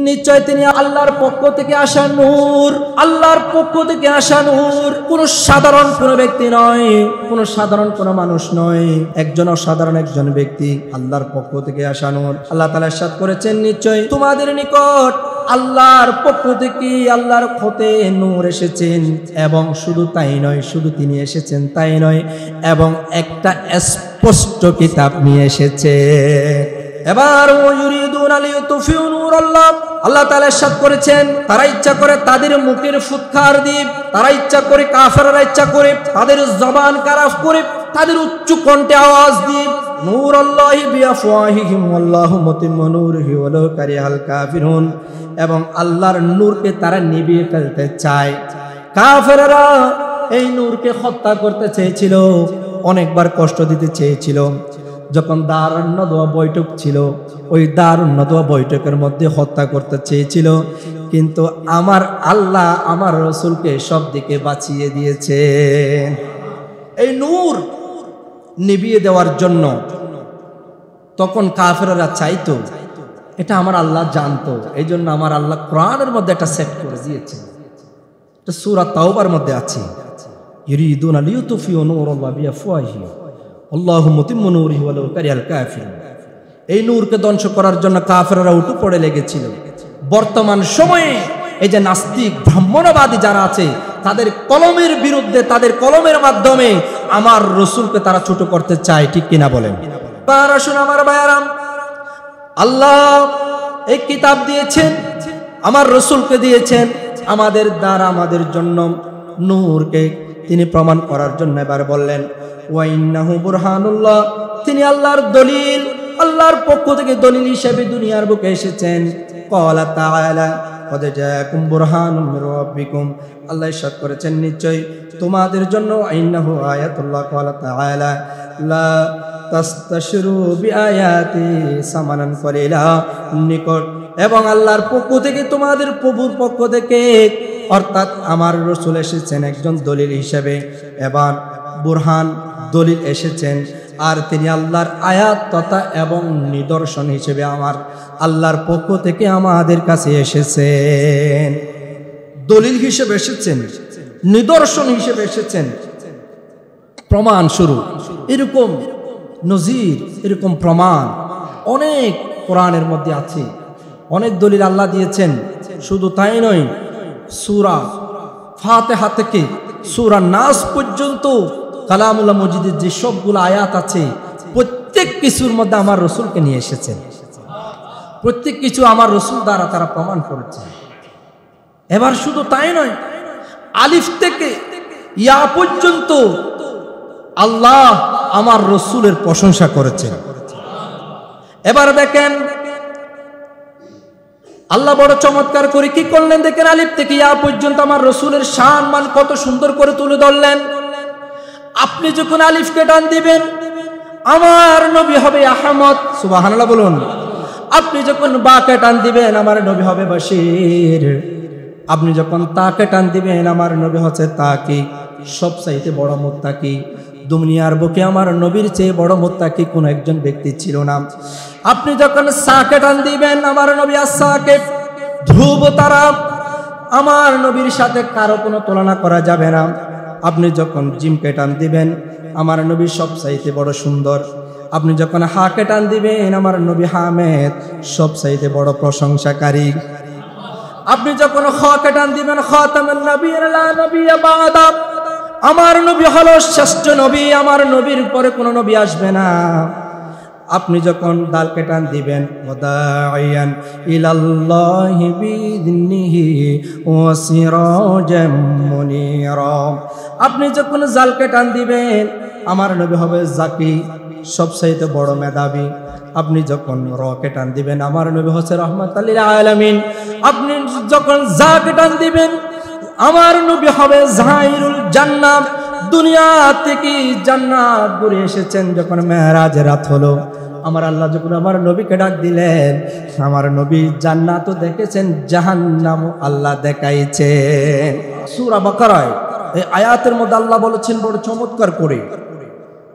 নিশ্চয় তিনি আল্লাহর পক্ষ থেকে আসা নূর, আল্লাহর পক্ষ থেকে আসা নূর। কোন সাধারণ কোন ব্যক্তি নয়, কোন সাধারণ কোন মানুষ নয়, একজন অসাধারণ একজন ব্যক্তি, আল্লাহর পক্ষ থেকে আসা নূর। আল্লাহ তাআলা ইরশাদ করেছেন, নিশ্চয় তোমাদের নিকট আল্লাহর পক্ষ থেকে আল্লাহর হতে নূর এসেছেন, এবং শুধু তাই নয়, শুধু তিনি এসেছেন তাই নয়, এবং একটা স্পষ্ট কিতাব নিয়ে এসেছে। এবার আল্লাহ তাআলা ইরশাদ করেছেন, তারা ইচ্ছা করে তাদের মুখের ফুৎকার দিয়ে, তারা ইচ্ছা করে, কাফেররা ইচ্ছা করে তাদের জবান খারাপ করে, তাদের উচ্চ কণ্ঠে আওয়াজ দিয়ে নূরুল্লাহি বিআফওয়াহিহিম ওয়াল্লাহু মুতিম্মু নূরিহি ওয়ালাউ কারিহাল কাফিরুন, এবং আল্লাহর নূরকে তারা নিভিয়ে ফেলতে চায়। কাফেররা এই নূরকে হত্যা করতে চেয়েছিল, অনেকবার কষ্ট দিতে চেয়েছিল। যখন দারুন নদওয়া বৈঠক ছিল, ওই দারুন নদওয়া বৈঠকের মধ্যে হত্যা করতে চেয়েছিল, কিন্তু আমার আল্লাহ আমার রাসূলকে সব দিকে বাঁচিয়ে দিয়েছে। এই নূর নিভিয়ে দেওয়ার জন্য তখন কাফেররা চাইতো, এটা আমার আল্লাহ জানতো, এই জন্য আমার আল্লাহ কোরআনের মধ্যে একটা সেট করে দিয়েছে। এটা সূরা তাওবার মধ্যে আছে, ইউরিদুনা লিইউতফিউ নূরাল্লাহি বিআফওয়াহিহিম আল্লাহু মুতিম্মু নূরিহি ওয়ালাউ কারিহাল কাফিরুন। এই নূরকে ধ্বংস করার জন্য কাফেররা উঠে পড়ে লেগেছিল। বর্তমান সময়ে এই যে নাস্তিক ব্রাহ্মণবাদী যারা আছে, তাদের কলমের বিরুদ্ধে, তাদের কলমের মাধ্যমে আমার রাসূলকে তারা ছোট করতে চায়, ঠিক কিনা বলেন? আসুন আমার ভাইয়ারাম, আল্লাহ এই কিতাব দিয়েছেন, আমার রাসূলকে দিয়েছেন, আমাদের দ্বারা আমাদের জন্য নূরকে তিনি প্রমাণ করার জন্য এবার বললেন ওয়া ইন্নাহু বুরহানুল্লাহ, তিনি আল্লাহর দলিল, আল্লাহর পক্ষ থেকে দলিল হিসেবে দুনিয়ার বুকে এসেছেন। ক্বালা তাআলা ক্বাদ জাআকুম বুরহানুম মির রাব্বিকুম, আল্লাহ ইরশাদ করেছেন, নিশ্চয় তোমাদের জন্য ইন্নাহু আয়াতুল্লাহ। ক্বালা তাআলা লা তাস্তাশরু বিআয়াতি সামানান কলিলা, নিকট এবং আল্লাহর পক্ষ থেকে, তোমাদের প্রভুর পক্ষ থেকে, অর্থাৎ আমার রাসূল এসেছেন একজন দলিল হিসেবে, এবং বুরহান দলিল এসেছেন, আর তিনি আল্লাহর আয়াত তথা এবং নিদর্শন হিসেবে আমার আল্লাহর পক্ষ থেকে আমাদের কাছে এসেছেন। দলিল হিসেবে এসেছেন, নিদর্শন হিসেবে এসেছেন, প্রমাণ স্বরূপ। এরকম নজির, এরকম প্রমাণ অনেক কোরআনের মধ্যে আছে, অনেক দলিল আল্লাহ দিয়েছেন। শুধু তাই নয়, সূরা ফাতিহা থেকে সূরা নাস পর্যন্ত কালামুল্লাহ মজিদের যে সবগুলো আয়াত আছে, প্রত্যেক কিছুর মধ্যে আমার রাসূলকে নিয়ে এসেছেন। প্রত্যেক কিছু আমার রাসূল দ্বারা তারা প্রমাণ করেছেন। এবার শুধু তাই নয়, আলিফ থেকে ইয়া পর্যন্ত আল্লাহ আমার রাসূলের প্রশংসা করেছেন। এবার দেখেন আল্লাহ বড় চমৎকার করে কি করলেন দেখেন, আলিফ থেকে ইয়া পর্যন্ত আমার রাসূলের শান মান কত সুন্দর করে তুলে ধরলেন। আপনি যখন আলিফকে টান দিবেন, আমার নবী হবে আহমদ, সুবহানাল্লাহ বলুন। আপনি যখন বাকে টান দিবেন, আমার নবী হবে বশীর। আপনি যখন তাকে টান দিবেন, আমার নবী হচ্ছে তাকি, সবচাইতে বড় মুত্তাকি। দুনিয়ার বুকে আমার নবীর চেয়ে বড় মুত্তাকি কোন একজন ব্যক্তি ছিল না। আপনি যখন সাকে টান দিবেন, আমার নবী আস-সাকিব, ধ্রুব তারা, আমার নবীর সাথে কারো কোনো তুলনা করা যাবে না। আপনি যখন জিমকে টান দিবেন, আমার নবী সবচাইতে বড় সুন্দর। আপনি যখন হাকে টান দিবেন, আমার নবী হামেদ, সবচাইতে বড় প্রশংসাকারী। আপনি যখন খাকে টান দিবেন, খাতামুন নবিয়্যিন লা নবিয়্যা বা'দা, আমার নবী হলো শ্রেষ্ঠ নবী, আমার নবীর পরে কোনো নবী আসবে না। আপনি যখন দালকে টান দিবেন, ওয়াদাইয়ান ইলাল্লাহি বিইذনিহি ওয়া সিরাজাম মুনীরা, আপনি যখন জালকে টান দিবেন, আমার নবী হবে জাকি, সবচাইতে বড় মেধাবী। আপনি যখন রকে টান দিবেন, আমার নবী হচ্ছে রাহমাতাল লিল আলামিন। আপনি যখন জাকে টান দিবেন, আমার নবী হবে জাহিরুল জান্নাত। দুনিয়া থেকে জান্নাত ঘুরে এসেছেন যখন মেরাজের রাত হলো, আমার আল্লাহ যখন আমার নবীকে ডাক দিলেন, আমার নবী জান্নাতও দেখেছেন, জাহান্নামও আল্লাহ দেখাইছেন। সূরা বাকারায় এই আয়াতের মধ্যে আল্লাহ বলেছেন বড় চমৎকার করে,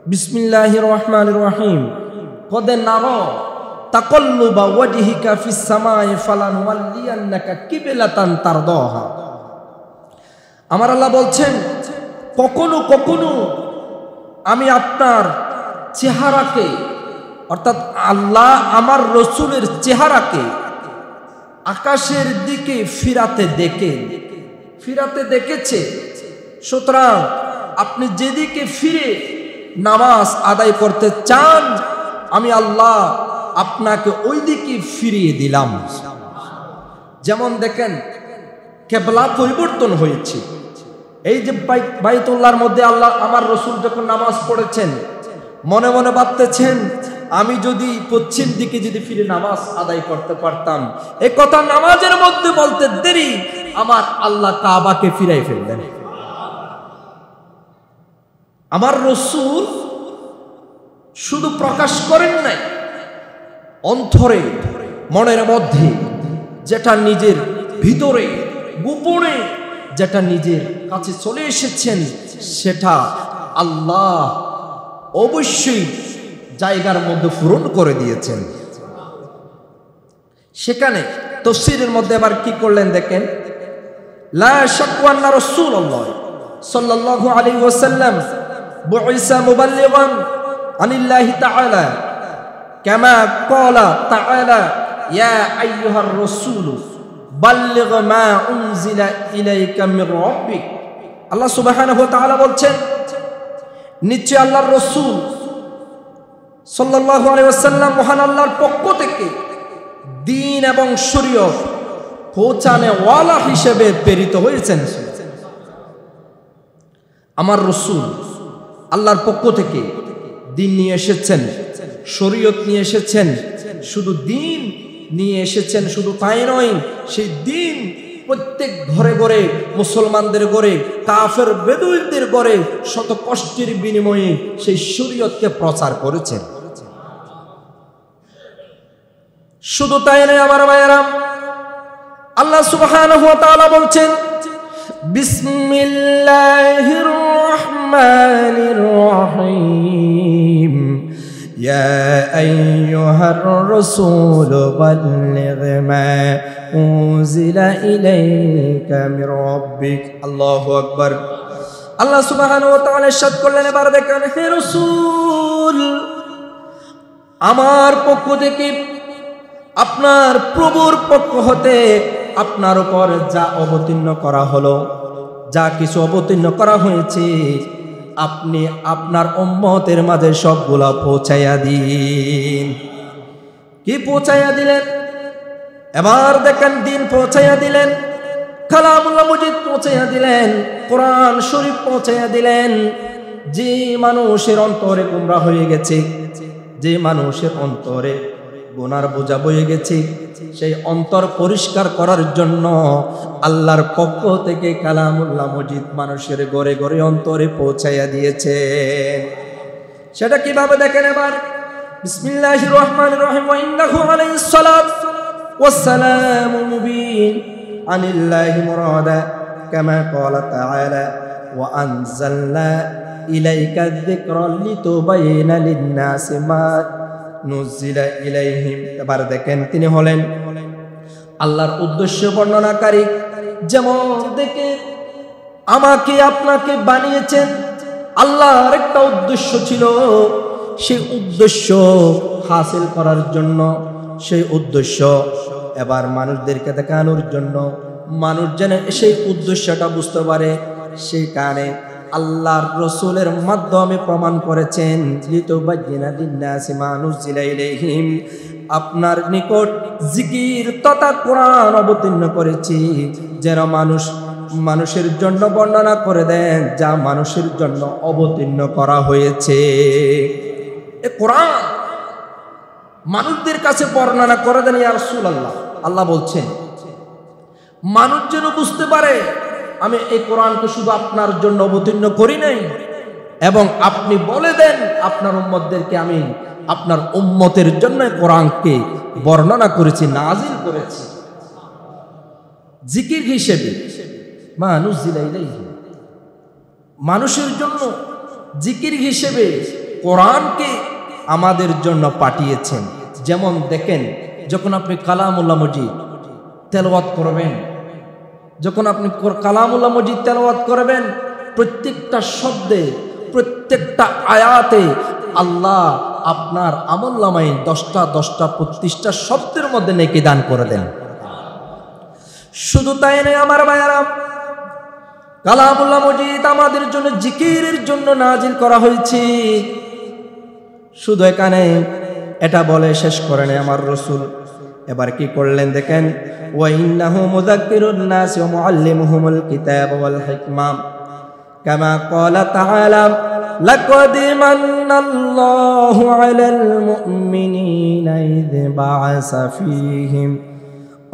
বিসমিল্লাহির রহমানির রহিম, কদ নারা তাকাল্লুবা ওয়াজহিকা ফিস সামাই ফালানুওয়াল্লিয়ান্নাকা কিবলাতান তারদাহা। আমার আল্লাহ বলছেন, কখনো কখনো আমি আপনার চেহারাকে, অর্থাৎ আল্লাহ আমার রসুলের চেহারাকে আকাশের দিকে ফিরাতে দেখেছে। সুতরাং আপনি যেদিকে ফিরে নামাজ আদায় করতে চান, আমি আল্লাহ আপনাকে ওই দিকে ফিরিয়ে দিলাম। যেমন দেখেন, কিবলা পরিবর্তন হয়েছে। এই যে বাইতুল্লাহর মধ্যে আল্লাহ আমার রসুল যখন নামাজ পড়েছেন, মনে মনে ভাবতেছেন, আমি যদি পশ্চিম দিকে যদি ফিরে নামাজ আদায় করতে পারতাম। এই কথা নামাজের মধ্যে বলতে দেরি আমার আল্লাহ কাবাকে ফিরাই ফেললেন। আমার রসুল শুধু প্রকাশ করেন নাই, অন্তরে মনের মধ্যে যেটা নিজের ভিতরে গোপনে যেটা নিজের কাছে চলে এসেছেন, সেটা আল্লাহ অবশ্যই জায়গার মধ্যে পূরণ করে দিয়েছেন। সেখানে তাফসীরের মধ্যে আবার কি করলেন দেখেন, লা শাক্কা আন্না রাসূলুল্লাহ সাল্লাল্লাহু আলাইহি ওয়াসাল্লাম বুইসা মুবাল্লিগান আনিল্লাহি তাআলা কামা ক্বালা তাআলা ইয়া আইয়ুহার রাসূল বাল্লিগ মা উনজিলা ইলাইকা মির রাব্বিক। আল্লাহ সুবহানাহু ওয়া তাআলা বলছেন, নিশ্চয় আল্লাহর রাসূল সাল্লাল্লাহু আলাইহি ওয়াসাল্লাম মহান আল্লাহর পক্ষ থেকে দ্বীন এবং শরীয়ত পৌঁছানে ওয়ালা হিসেবে প্রেরিত হয়েছেন। আমার রাসূল আল্লাহর পক্ষ থেকে দ্বীন নিয়ে এসেছেন, শরীয়ত নিয়ে এসেছেন। শুধু দ্বীন নিয়ে এসেছেন, শুধু তাই নয়, সেই দ্বীন প্রত্যেক ঘরে ঘরে, মুসলমানদের ঘরে, কাফের বেদুইনদের ঘরে শত কষ্টের বিনিময়ে সেই শরীয়তকে প্রচার করেছেন। শুধু তাই নয় আমার ভাইয়েরা, আল্লাহ সুবহানাহু ওয়া তাআলা বলছেন, বিসমিল্লাহির রহমানির রহিম ইয়া আইয়ুহার রাসূল বাল্লিগ মা উনজিলা ইলাইকা মির রাব্বিক। আল্লাহু আকবার। আল্লাহ সুবহানাহু ওয়া তাআলা ইরশাদ করলেন, এবার দেখেন, হে রাসূল, আমার পক্ষ থেকে, আপনার প্রভুর পক্ষ হতে আপনার উপর যা অবতীর্ণ করা হলো, যা কিছু অবতীর্ণ করা হয়েছে, আপনি আপনার উম্মতের মাঝে সবগুলা পৌঁছাইয়া দিন। কি পৌঁছাইয়া দিলেন? এবার দেখেন, দিন পৌঁছাইয়া দিলেন, কালামুল্লাহ মজিদ পৌঁছাইয়া দিলেন, কোরআন শরীফ পৌঁছাইয়া দিলেন। যে মানুষের অন্তরে গোমরা হয়ে গেছে, যে মানুষের অন্তরে গুনার বোঝা বয়ে গেছে, সেই অন্তর পরিষ্কার করার জন্য আল্লাহর পক্ষ থেকে কালামুল্লাহ মজিদ মানুষের ঘরে ঘরে অন্তরে পৌঁছাইয়া দিয়েছে। সেটা কিভাবে দেখেন এবার, বিসমিল্লাহির রহমানির রহিম ওয়া ইন্নাহু আলাইহিস সালাত ওয়াস সালামু মুবিন আনিল্লাহি মুরাদা কামা ক্বালা তাআলা ওয়া আনজালনা ইলাইকা যিকরা লিতুবাইয়িনা লিন-নাসি মা নুজিলা ইলাইহিম। এবার দেখেন, তিনি হলেন আল্লাহর উদ্দেশ্য বর্ণনাকারী। যেমন দেখেন, আমাকে আপনাকে বানিয়েছেন, আল্লাহর একটা উদ্দেশ্য ছিল, সেই উদ্দেশ্য হাসিল করার জন্য, সেই উদ্দেশ্য এবার মানুষদেরকে দেখানোর জন্য, মানুষ যেন সেই উদ্দেশ্যটা বুঝতে পারে, সেই কারণে আল্লাহর রসুলের মাধ্যমে প্রমাণ করেছেন, লিতুবাইয়িনা লিন-নাসি মা নুজিলা ইলাইহিম, আপনার নিকট জিকির তথা কোরআন অবতীর্ণ করেছি, যেন মানুষের জন্য বর্ণনা করে দেন যা মানুষের জন্য অবতীর্ণ করা হয়েছে। এ কোরআন মানুষদের কাছে বর্ণনা করে দেন ইয়া রাসূলুল্লাহ। আল্লাহ বলছেন, মানুষ যেন বুঝতে পারে আমি এই কোরআনকে শুধু আপনার জন্য অবতীর্ণ করি নাই, এবং আপনি বলে দেন আপনার উম্মতদেরকে আমি আপনার উম্মতের জন্য কোরআনকে বর্ণনা করেছি, নাজিল করেছি জিকির হিসেবে। মা নুজিলা ইলাইহি, মানুষের জন্য জিকির হিসেবে কোরআনকে আমাদের জন্য পাঠিয়েছেন, যেমন দেখেন, যখন আপনি কালামুল্লাহ মজিদ তেলাওয়াত করবেন, যখন আপনি কালামুল্লাহ মজিদ তেলাওয়াত করবেন, প্রত্যেকটা শব্দে, প্রত্যেকটা আয়াতে আল্লাহ আপনার আমলনামায় 10টা 25টা শব্দের মধ্যে নেকি দান করে দেন। শুধু তাই নয় আমার ভাইয়ারা, কালামুল্লাহ মজিদ আমাদের জন্য জিকিরের জন্য নাজিল করা হয়েছে। শুধু এখানে এটা বলে শেষ করেন আমার রাসূল, এবার কি করলেন দেখেন, ওয়া ইন্নাহু মুযাক্কিরুন নাস ওয়া মুআল্লিমুহুমুল কিতাব ওয়াল হিকমা কামা ক্বালা তাআলা লাকাদ মান্নাল্লাহু আলাল মুমিনিনা ইয বা'আসা ফীহিম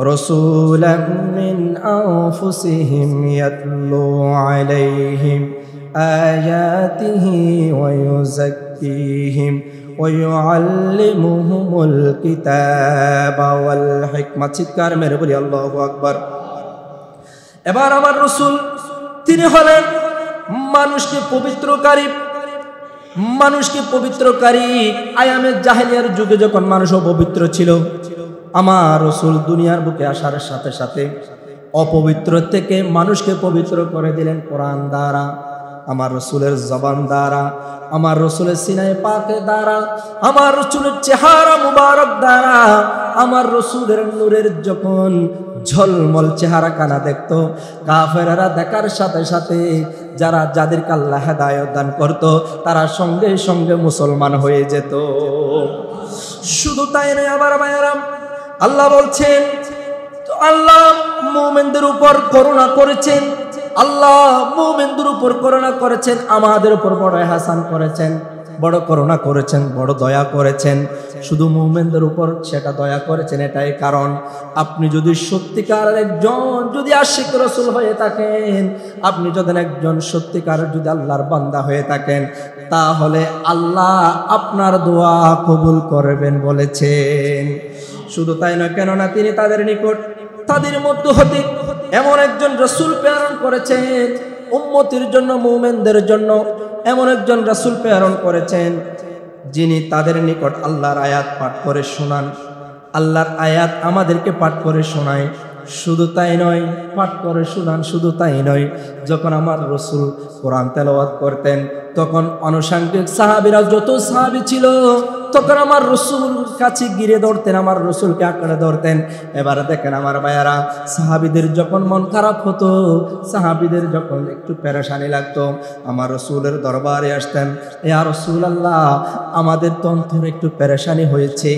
রাসূলাম মিন আনফুসিহিম ইয়াতলু আলাইহিম আয়াতিহি ওয়া ইউযাক্কিহিম ওয়া ইউআল্লিমুহুমুল কিতাবা ওয়াল হিকমা। চিৎকার মেরে বলি আল্লাহু আকবার। এবার আমার রাসূল তিনি হলেন মানুষকে পবিত্রকারী, মানুষকে পবিত্রকারী। আয়ামে জাহেলিয়ার যুগে যখন মানুষ অপবিত্র ছিল, আমার রাসূল দুনিয়ার বুকে আসার সাথে সাথে অপবিত্র থেকে মানুষকে পবিত্র করে দিলেন কোরআন দ্বারা, আমার রাসূলের জবান দ্বারা, আমার রাসূলের সিনায়ে পাকের দ্বারা, আমার রাসূলের চেহারা মুবারক দ্বারা। আমার রাসূলের নূরের যখন ঝলমল চেহারা কানা দেখতো, কাফেররা দেখার সাথে সাথে যাদেরকে আল্লাহ হেদায়েত দান করত, তারা সঙ্গে সঙ্গে মুসলমান হয়ে যেত। শুধু তাই নয় আমার ভাইয়েরা, আল্লাহ বলছেন, আল্লাহ মুমিনদের উপর করুণা করেছেন, আল্লাহ মুমিনদের উপর করুণা করেছেন, আমাদের উপর বড় ইহসান করেছেন, বড় করুণা করেছেন, বড় দয়া করেছেন। শুধু মুমিনদের উপর সেটা দয়া করেছেন এটাই কারণ, আপনি যদি সত্যিকারের একজন যদি আশিক রাসূল হয়ে থাকেন, আপনি যদি একজন সত্যিকারের যদি আল্লাহর বান্দা হয়ে থাকেন, তাহলে আল্লাহ আপনার দোয়া কবুল করবেন বলেছেন। শুধু তাই নয়, কেননা তিনি তাদের নিকট, তাদের মধ্য হতে এমন একজন রাসূল প্রেরণ করেছেন উম্মতের জন্য, মুমিনদের জন্য এমন একজন রাসূল প্রেরণ করেছেন যিনি তাদের নিকট আল্লাহর আয়াত পাঠ করে শোনান, আল্লাহর আয়াত আমাদেরকে পাঠ করে শোনায়। শুধু তাই নয়, পাঠ করে শোনান, শুধু তাই নয়, যখন আমার রাসূল কোরআন তেলাওয়াত করতেন তখন আনুষঙ্গিক সাহাবীরা যত সাহাবী ছিল তখন আমার রাসূল কাছে গিরে ধরতেন, আমার রাসূলকে আঁকড়ে ধরতেন। এবার দেখেন আমার ভাইয়ারা, সাহাবীদের যখন মন খারাপ হতো, সাহাবীদের যখন একটু পেরেশানি লাগতো, আমার রাসূলের দরবারে আসতেন, ইয়া রাসূলুল্লাহ আমাদের তো অন্তরে একটু পেরেশানি হয়েছে,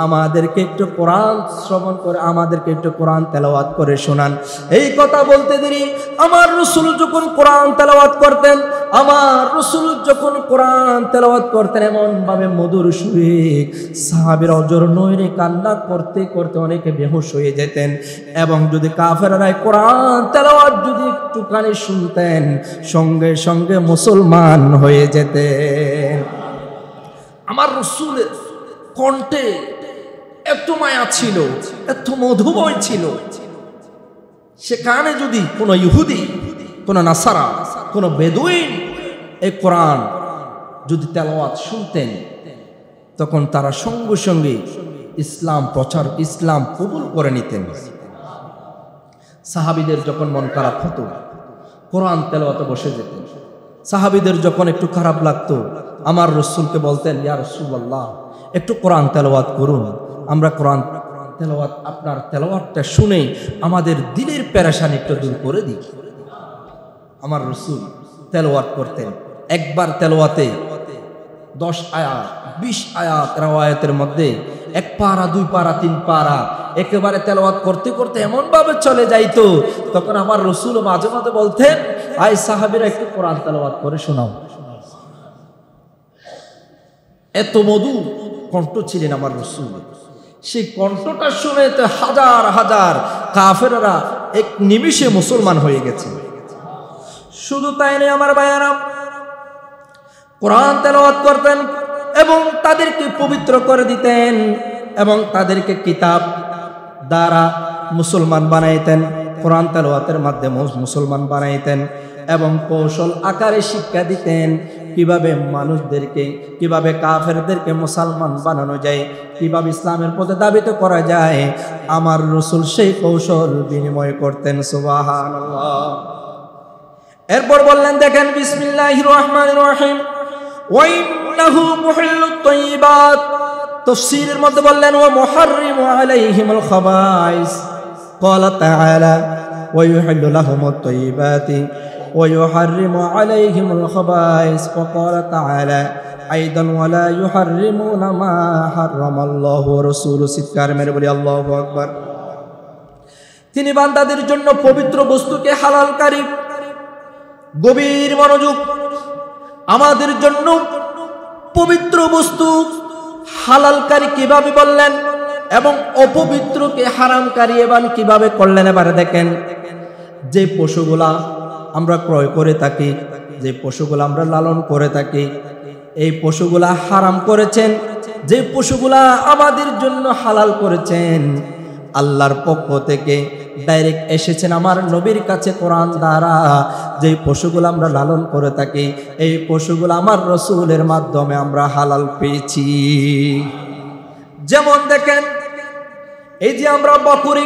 আমাদেরকে একটু কোরআন শ্রবণ করে, আমাদেরকে একটু কোরআন তেলাওয়াত করে শোনান। এই কথা বলতে দেরি আমার রাসূল যখন কোরআন তেলাওয়াত করতেন, আমার রাসূল যখন কোরআন তেলাওয়াত করতেন এমন ভাবে মধুর সুরে, সাহাবীরা অজর নয়রে কান্না করতে করতে অনেকে বেহুশ হয়ে যেতেন। এবং যদি কাফেররা কোরআন তেলাওয়াত যদি একটু কানে শুনতেন, সঙ্গে সঙ্গে মুসলমান হয়ে যেতেন। আমার রাসূলের কণ্ঠে এত মায়া ছিল, এত মধুময় ছিল, সেখানে যদি কোনো ইহুদি, কোনো নাসারা, কোনো বেদুইন এই কোরআন যদি তেলাওয়াত শুনতেন, তখন তারা সঙ্গে সঙ্গে ইসলাম প্রচার, ইসলাম কবুল করে নিতেন। সাহাবীদের যখন মন খারাপ হতো কোরআন তেলাওয়াতে বসে যেতেন। সাহাবীদের যখন একটু খারাপ লাগতো আমার রাসূলকে বলতেন, ইয়া রাসূলুল্লাহ একটু কোরআন তেলাওয়াত করুন, আমরা কোরআন তেলাওয়াত, আপনার তেলাওয়াতটা শুনে আমাদের দিলের পেরেশানি একটু দূর করে দিই। আমার রাসূল তেলাওয়াত করতেন, একবার তেলাওয়াতে 10 আয়াত 20 আয়াত রাওয়ায়াতের মধ্যে 1 পারা 2 পারা 3 পারা একেবারে তেলাওয়াত করতে করতে এমন ভাবে চলে যাইতো, তখন আমার রাসূল মাঝে মাঝে বলতেন, আই সাহাবীরা একটু কোরআন তেলাওয়াত করে শোনাও। এত মধু কণ্ঠ ছিলেন আমার রাসূল। সেই কণ্ঠটা শুনে তো হাজার হাজার কাফেররা এক নিমিষে মুসলমান হয়ে গেছে। শুধু তাই নয় আমার ভাইয়েরা, কোরআন তেলাওয়াত করতেন এবং তাদেরকে পবিত্র করে দিতেন এবং তাদেরকে কিতাব দ্বারা মুসলমান বানাইতেন, কোরআন তেলাওয়াতের মাধ্যমে মুসলমান বানাইতেন এবং কৌশল আকারে শিক্ষা দিতেন। কিভাবে মানুষদেরকে, কিভাবে কাফেরদেরকে মুসলমান বানানো যায়, কিভাবে ইসলামের পথে দাবিত করা যায়, আমার রাসূল সেই কৌশল বিনিময় করতেন। সুবহানাল্লাহ। এরপর বললেন, দেখেন, বিসমিল্লাহির রহমানির রহিম, ওয়া ইন্নাহু মুহিল্লুত তাইয়্যিবাত। তাফসীরের মধ্যে বললেন, ওয়া মুহাররিমু আলাইহিমুল খাবাইস। ক্বালা তাআলা, ওয়া ইউহিল্লু লাহুমুত তাইয়্যিবাতি ওয়া ইউহাররিমু আলাইহিমুল খাবাইস। ওয়া ক্বালা তাআলা আইদান, ওয়া লা ইউহাররিমুনা মা হারামাল্লাহু ওয়া রাসূলুহু। চিৎকার মেরে বলি আল্লাহু আকবার। তিনি বান্দাদের জন্য পবিত্র বস্তুকে হালালকারী। গভীর মনোযোগ। আমাদের জন্য পবিত্র বস্তু হালালকারী কিভাবে বললেন এবং অপবিত্রকে হারামকারী এবার কিভাবে করলেন। এবারে দেখেন, যে পশুগুলা আমরা ক্রয় করে থাকি, যে পশুগুলা আমরা লালন করে থাকি, এই পশুগুলা হারাম করেছেন। যে পশুগুলা আমাদের জন্য হালাল করেছেন, আল্লাহর পক্ষ থেকে ডাইরেক্ট এসেছেন আমার নবীর কাছে কোরআন দ্বারা। যে পশুগুলো আমরা লালন করে থাকি, এই পশুগুলো আমার রাসূলের মাধ্যমে আমরা হালাল পেয়েছি। যেমন দেখেন, এই যে আমরা বকরি,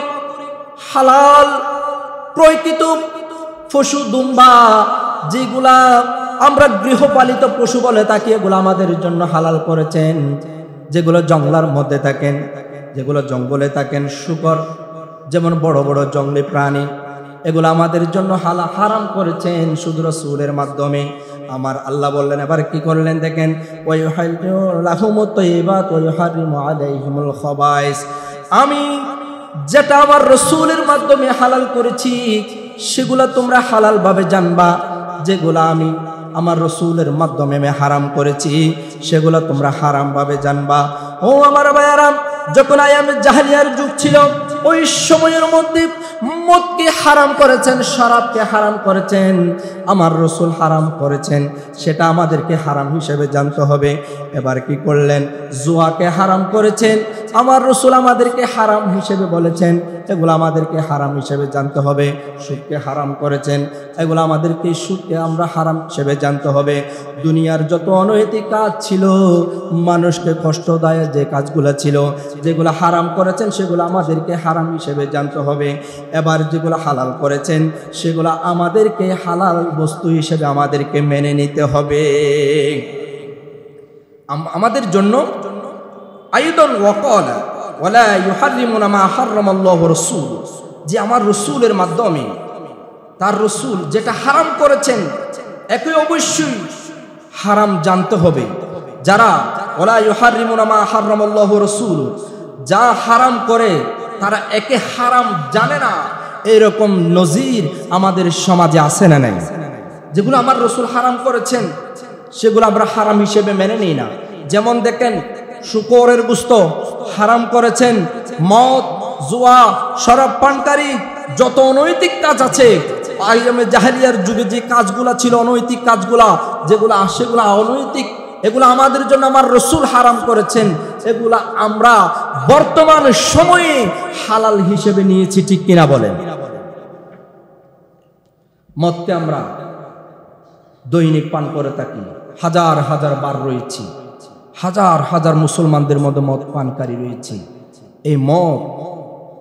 হালাল প্রকৃত পশু, দুম্বা, যেগুলা আমরা গৃহপালিত পশু বলে থাকি, এগুলো আমাদের জন্য হালাল করেছেন। যেগুলো জঙ্গলের মধ্যে থাকেন, যেগুলো জঙ্গলে থাকেন, শুকর, যেমন বড় বড় জঙ্গলি প্রাণী, এগুলো আমাদের জন্য হারাম করেছেন শুধু রাসূলের মাধ্যমে। আমার আল্লাহ বললেন, এবার কি করলেন দেখেন, ওয়া ইউহিল্লু লাহুমুত তাইয়্যিবাত ওয়া ইউহাররিমু আলাইহিমুল খাবাইস। আমি যেটা আমার রাসূলের মাধ্যমে হালাল করেছি, সেগুলো তোমরা হালাল ভাবে জানবা। যেগুলা আমি আমার রাসূলের মাধ্যমে আমি হারাম করেছি, সেগুলো তোমরা হারাম ভাবে জানবা। ও আমার ভাইয়ারা, যখন আয়ামে জাহেলিয়ার যুগ ছিল, ওই সময়ের মধ্যে মদকে হারাম করেছেন, শরাবকে হারাম করেছেন, আমার রাসূল হারাম করেছেন, সেটা আমাদেরকে হারাম হিসেবে জানতে হবে। এবার কি করলেন, জুয়াকে হারাম করেছেন, আমার রাসূল আমাদেরকে হারাম হিসেবে বলেছেন, এগুলো আমাদেরকে হারাম হিসেবে জানতে হবে। সুদকে হারাম করেছেন, এগুলো আমাদেরকে, সুদকে আমরা হারাম হিসেবে জানতে হবে। দুনিয়ার যত অনৈতিক কাজ ছিল, মানুষকে কষ্টদায়ক যে কাজগুলো ছিল, যেগুলো হারাম করেছেন, সেগুলো আমাদেরকে হারাম হিসেবে জানতে হবে। এবার যেগুলো হালাল করেছেন, সেগুলো আমাদেরকে হালাল বস্তু হিসেবে আমাদেরকে মেনে নিতে হবে। আমাদের জন্য আইদান ওয়াকালা ওয়ালা ইউহাররিমুনা মা হারামাল্লাহু ওয়া রাসূলুহু, যে আমার রাসূলের মাধ্যমে তার রাসূল যেটা হারাম করেছেন, একই অবশ্যই হারাম জানতে হবে। যারা ওয়ালা ইউহাররিমুনা মা হারামাল্লাহু ওয়া রাসূলুহু, যা হারাম করে তারা একে হারাম জানে না, এরকম নজির আমাদের সমাজে আছে না নাই? যেগুলো আমার রাসূল হারাম করেছেন, সেগুলো আমরা হারাম হিসেবে মেনে নিই না। যেমন দেখেন, শুকরের গোশত হারাম করেছেন, মদ, জুয়া, শরাব পানকারী, যত অনৈতিক কাজ আছে, আইয়ামে জাহেলিয়ার যুগে যে কাজগুলা ছিল, অনৈতিক কাজগুলা যেগুলা, সেগুলা অনৈতিক, এগুলো আমাদের জন্য আমার রাসূল হারাম করেছেন, এগুলা আমরা বর্তমান সময়ে হালাল হিসেবে নিয়েছি। ঠিক কিনা বলেন? মদকে আমরা দৈনিক পান করে থাকি, হাজার হাজার বার রয়েছি, হাজার হাজার মুসলমানদের মধ্যে মদ পানকারী রয়েছে। এই মদ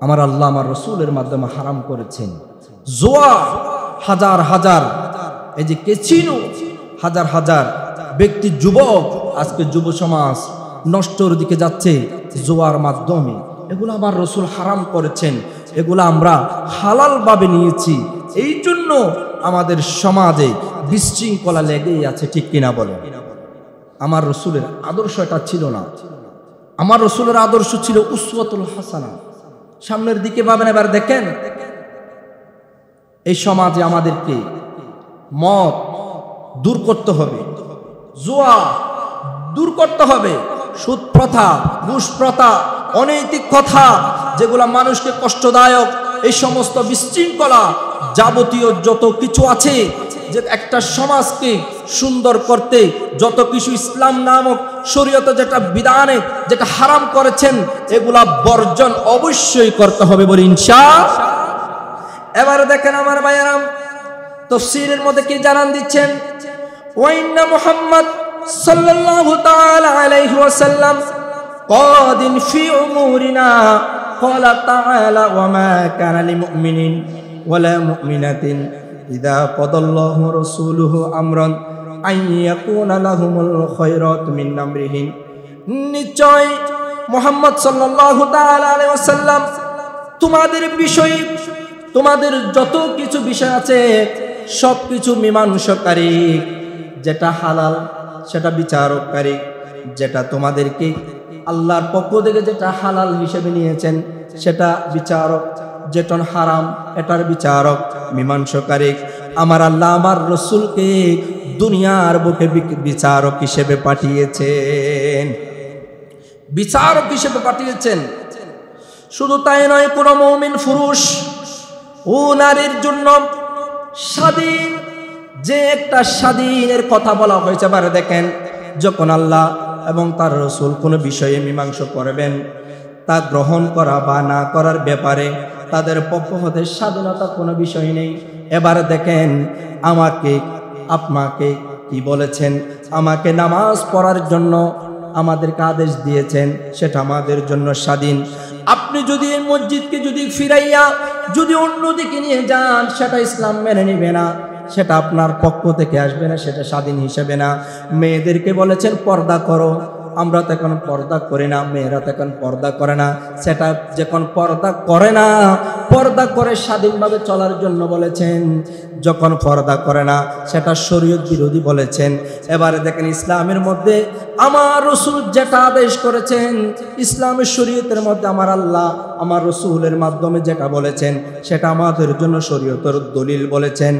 আমার আল্লাহ আমার রাসূলের মাধ্যমে হারাম করেছেন। জুয়া, হাজার হাজার, এই যে ক্যাসিনো, হাজার হাজার ব্যক্তি, যুবক, আজকে যুব সমাজ নষ্টর দিকে যাচ্ছে জুয়ার মাধ্যমে। এগুলো আমার রাসূল হারাম করেছেন, এগুলো আমরা হালাল ভাবে নিয়েছি। এই জন্য আমাদের সমাজে বিশৃঙ্খলা লেগেই আছে। ঠিক কিনা বলে? আমার রাসূলের আদর্শ এটা ছিল না। আমার রাসূলের আদর্শ ছিল উসওয়াতুল হাসানা। সামনের দিকে ভাবেন। এবার দেখেন, এই সমাজে আমাদেরকে মদ দূর করতে হবে, জুয়া দূর করতে হবে, সুদ প্রথা, ঘুষ প্রথা, অনৈতিক কথা, যেগুলো মানুষকে কষ্টদায়ক, এই সমস্ত বিশৃঙ্খলা, যাবতীয় যত কিছু আছে, যে একটা সমাজকে সুন্দর করতে যত কিছু ইসলাম নামক শরীয়তে যেটা বিধানে যেটা হারাম করেছেন, এগুলা বর্জন অবশ্যই করতে হবে বলি ইনশাআল্লাহ। এবারে দেখেন আমার ভাইয়েরা, তাফসীরের মধ্যে কি জানান দিচ্ছেন, ওয়া ইন্না মুহাম্মদ সাল্লাল্লাহু তাআলা আলাইহি ওয়াসাল্লাম قادٍ في أمورنا قال تعالى وما كان لمؤمن ولا مؤمنة إذا قضى الله ورسوله أمرا أن يكون لهم الخيرات من أمرهم নিশ্চয় মুহাম্মদ সাল্লাল্লাহু তাআলা আলাইহি ওয়াসাল্লাম তোমাদের বিষয়, তোমাদের যত কিছু বিষয় আছে সব কিছু মীমাংসাকারী, যেটা হালাল সেটা বিচারককারী, যেটা তোমাদেরকে আল্লাহর পক্ষ থেকে যেটা হালাল হিসেবে নিয়েছেন সেটা বিচারক, যেটা হারাম এটার বিচারক মীমাংসাকারী। আমার আল্লাহ আমার রসুলকে দুনিয়ার বুকে বিচারক হিসেবে পাঠিয়েছেন, বিচারক হিসেবে পাঠিয়েছেন। শুধু তাই নয়, কোন মুমিন পুরুষ ও নারীর জন্য স্বাধীন, যে একটা স্বাধীনের কথা বলা হয়েছে। এবার দেখেন, যখন আল্লাহ এবং তার রসুল কোনো বিষয়ে মীমাংসা করবেন, তা গ্রহণ করা বা না করার ব্যাপারে তাদের পক্ষ হতে স্বাধীনতা কোনো বিষয় নেই। এবার দেখেন, আমাকে আপনাকে কি বলেছেন? আমাকে নামাজ পড়ার জন্য আমাদেরকে আদেশ দিয়েছেন, সেটা আমাদের জন্য স্বাধীন। আপনি যদি এই মসজিদকে যদি ফিরাইয়া যদি অন্যদিকে নিয়ে যান, সেটা ইসলাম মেনে নিবে না, সেটা আপনার পক্ষ থেকে আসবে না, সেটা স্বাধীন হিসেবে না। মেয়েদেরকে বলেছেন পর্দা করো, আমরা তো এখন পর্দা করি না, মেয়েরা তো এখন পর্দা করে না। সেটা যখন পর্দা করে না, পর্দা করে স্বাধীনভাবে চলার জন্য বলেছেন, যখন পর্দা করে না সেটা শরীয়ত বিরোধী বলেছেন। এবারে দেখেন, ইসলামের মধ্যে আমার রসুল যেটা আদেশ করেছেন, ইসলামের শরীয়তের মধ্যে আমার আল্লাহ আমার রসুলের মাধ্যমে যেটা বলেছেন সেটা আমাদের জন্য শরীয়তের দলিল বলেছেন।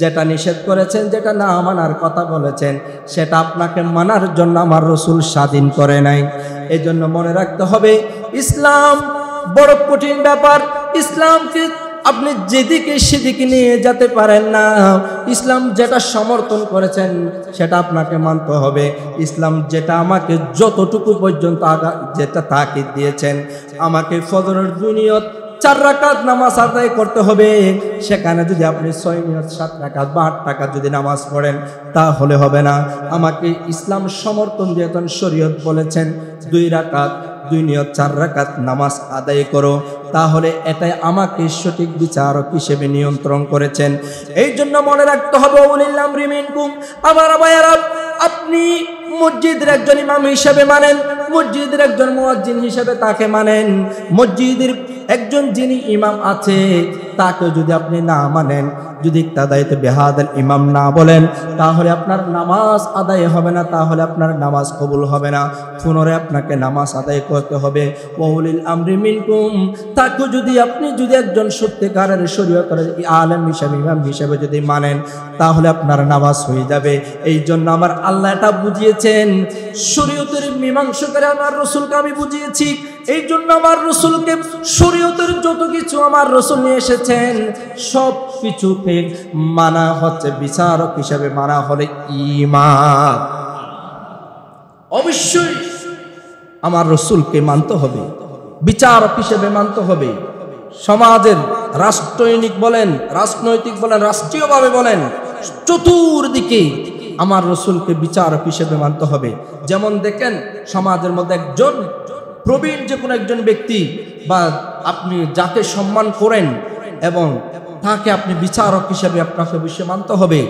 যেটা নিষেধ করেছেন, যেটা না মানার কথা বলেছেন, সেটা আপনাকে মানার জন্য আমার রসুল স্বাধীন করে নাই। এই জন্য মনে রাখতে হবে, ইসলাম বড় কঠিন ব্যাপার। ইসলামকে আপনি যেদিকে সেদিকে নিয়ে যেতে পারেন না। ইসলাম যেটা সমর্থন করেছেন সেটা আপনাকে মানতে হবে। ইসলাম যেটা আমাকে যতটুকু পর্যন্ত যেটা তাকিদ দিয়েছেন, আমাকে ফজরের 2 নিয়ত 4 রাকাত নামাজ আদায় করতে হবে, সেখানে যদি আপনি 6 নিয়ত 7 রাকাত বা 8 রাকাত যদি নামাজ পড়েন তাহলে হবে না। আমাকে ইসলাম সমর্থন দিয়েছেন, শরীয়ত বলেছেন 2 রাকাত 2 নিয়ত 4 রাকাত নামাজ আদায় করো, তাহলে এটাই আমাকে সঠিক বিচারক হিসেবে নিয়ন্ত্রণ করেছেন। এই জন্য মনে রাখতে হবে, উলিল আমরি মিনকুম, আমার ভাইয়েরা, আপনি মসজিদের একজন ইমাম হিসেবে মানেন, মসজিদের একজন মুয়াজ্জিন হিসেবে তাকে মানেন। মসজিদের একজন যিনি ইমাম আছে তাকে যদি আপনি না মানেন, যদি ইক্তাদাইতে বিহাদাল ইমাম না বলেন, তাহলে আপনার নামাজ আদায় হবে না, তাহলে আপনার নামাজ কবুল হবে না। পুনরায় আপনাকে নামাজ আদায় করতে হবে। ওয়াউলিল আমরি মিনকুম, তাকে যদি আপনি যদি একজন সত্যিকারের শরীয়তের আলেম হিসেবে ইমাম হিসেবে যদি মানেন, তাহলে আপনার নামাজ হয়ে যাবে। এই জন্য আমার আল্লাহ এটা বুঝিয়েছেন, শরীয়তের মীমাংসকারী আমার রসুলকে আমি বুঝিয়েছি। এই জন্য আমার রসুলকে শরীয়তের যত কিছু আমার রসুল নিয়ে এসেছেন সব কিছুকে মানা হচ্ছে, বিচারক হিসেবে মানা হলে ঈমান। অবশ্যই আমার রসুলকে মানতে হবে, বিচারক হিসেবে মানতে হবে। সমাজের রাষ্ট্রনৈতিক বলেন, রাজনৈতিক বলেন, রাষ্ট্রীয়ভাবে বলেন, চতুর্দিকে আমার রসুলকে বিচারক হিসেবে মানতে হবে। যেমন দেখেন, সমাজের মধ্যে একজন প্রবীণ যে কোনো একজন ব্যক্তি বা আপনি যাকে সম্মান করেন এবং তাকে আপনি বিচারক হিসেবে আপনাকে অবশ্যই মানতে হবে।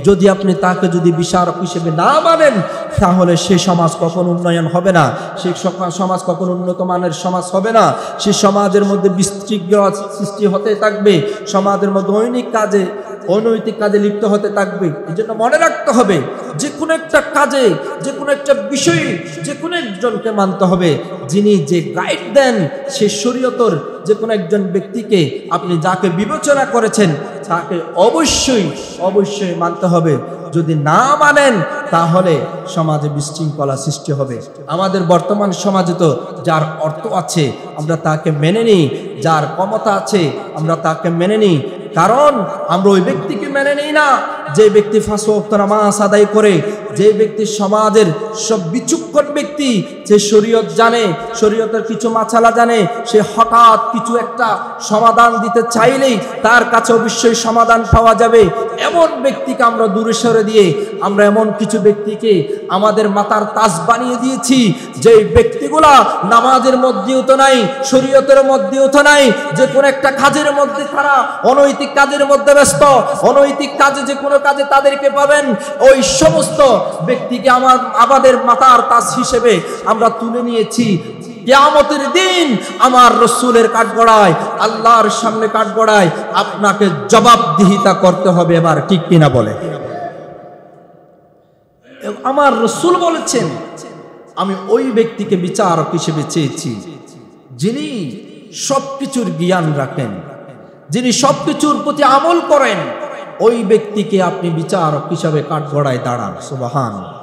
যদি আপনি তাকে যদি বিচারক হিসেবে না মানেন, তাহলে সেই সমাজ কখনো উন্নয়ন হবে না, সেই সমাজ কখনো উন্নত মানের সমাজ হবে না। সেই সমাজের মধ্যে বিশৃঙ্খলা সৃষ্টি হতে থাকবে, সমাজের মধ্যে অনৈতিক কাজে লিপ্ত হতে থাকবে। এই জন্য মনে রাখতে হবে, যে কোনো একটা কাজে, যে কোনো একটা বিষয়ে যে কোনো একজনকে মানতে হবে, যিনি যে গাইড দেন সে শরীয়তের যে কোনো একজন ব্যক্তিকে আপনি যাকে বিবেচনা করেছেন তাকে অবশ্যই মানতে হবে। যদি না মানেন তাহলে সমাজে বিশৃঙ্খলা সৃষ্টি হবে। আমাদের বর্তমান সমাজে তো যার অর্থ আছে আমরা তাকে মেনে নিই, যার ক্ষমতা আছে আমরা তাকে মেনে নিই, কারণ আমরা ওই ব্যক্তিকে মেনে নিই না যে ব্যক্তি 5 ওয়াক্ত নামাজ আদায় করে, যে ব্যক্তি সমাজের সব বিচক্ষণ ব্যক্তি, যে শরীয়ত জানে, শরীয়তের কিছু মাসালা জানে, সে হঠাৎ কিছু একটা সমাধান দিতে চাইলেই তার কাছে অবশ্যই সমাধান পাওয়া যাবে, এমন ব্যক্তিকে আমরা দূরে সরে দিয়ে আমরা এমন কিছু ব্যক্তিকে আমাদের মাথার তাজ বানিয়ে দিয়েছি, যে ব্যক্তিগুলা নামাজের মধ্যেও তো নাই, শরীয়তের মধ্যেও তো নাই, যে কোনো একটা কাজের মধ্যে তারা অনৈতিক কাজের মধ্যে ব্যস্ত, অনৈতিক কাজে যে কোনো কাজে তাদেরকে পাবেন। ওই সমস্ত ব্যক্তিকে আমাদের মাথার তাজ হিসেবে আমরা তুলে নিয়েছি। কিয়ামতের দিন আমার রাসূলের কাঠগড়ায়, আল্লাহর সামনে কাঠগড়ায় আপনাকে জবাবদিহিতা করতে হবে। এবার ঠিক কিনা বলে? আমার রাসূল বলেছেন, আমি ওই ব্যক্তিকে বিচারক হিসেবে চেয়েছি যিনি সবকিছুর জ্ঞান রাখেন, যিনি সবকিছুর প্রতি আমল করেন, ওই ব্যক্তিকে আপনি বিচারক হিসাবে কাঠগড়ায় দাঁড়ান। সুবহানাল্লাহ।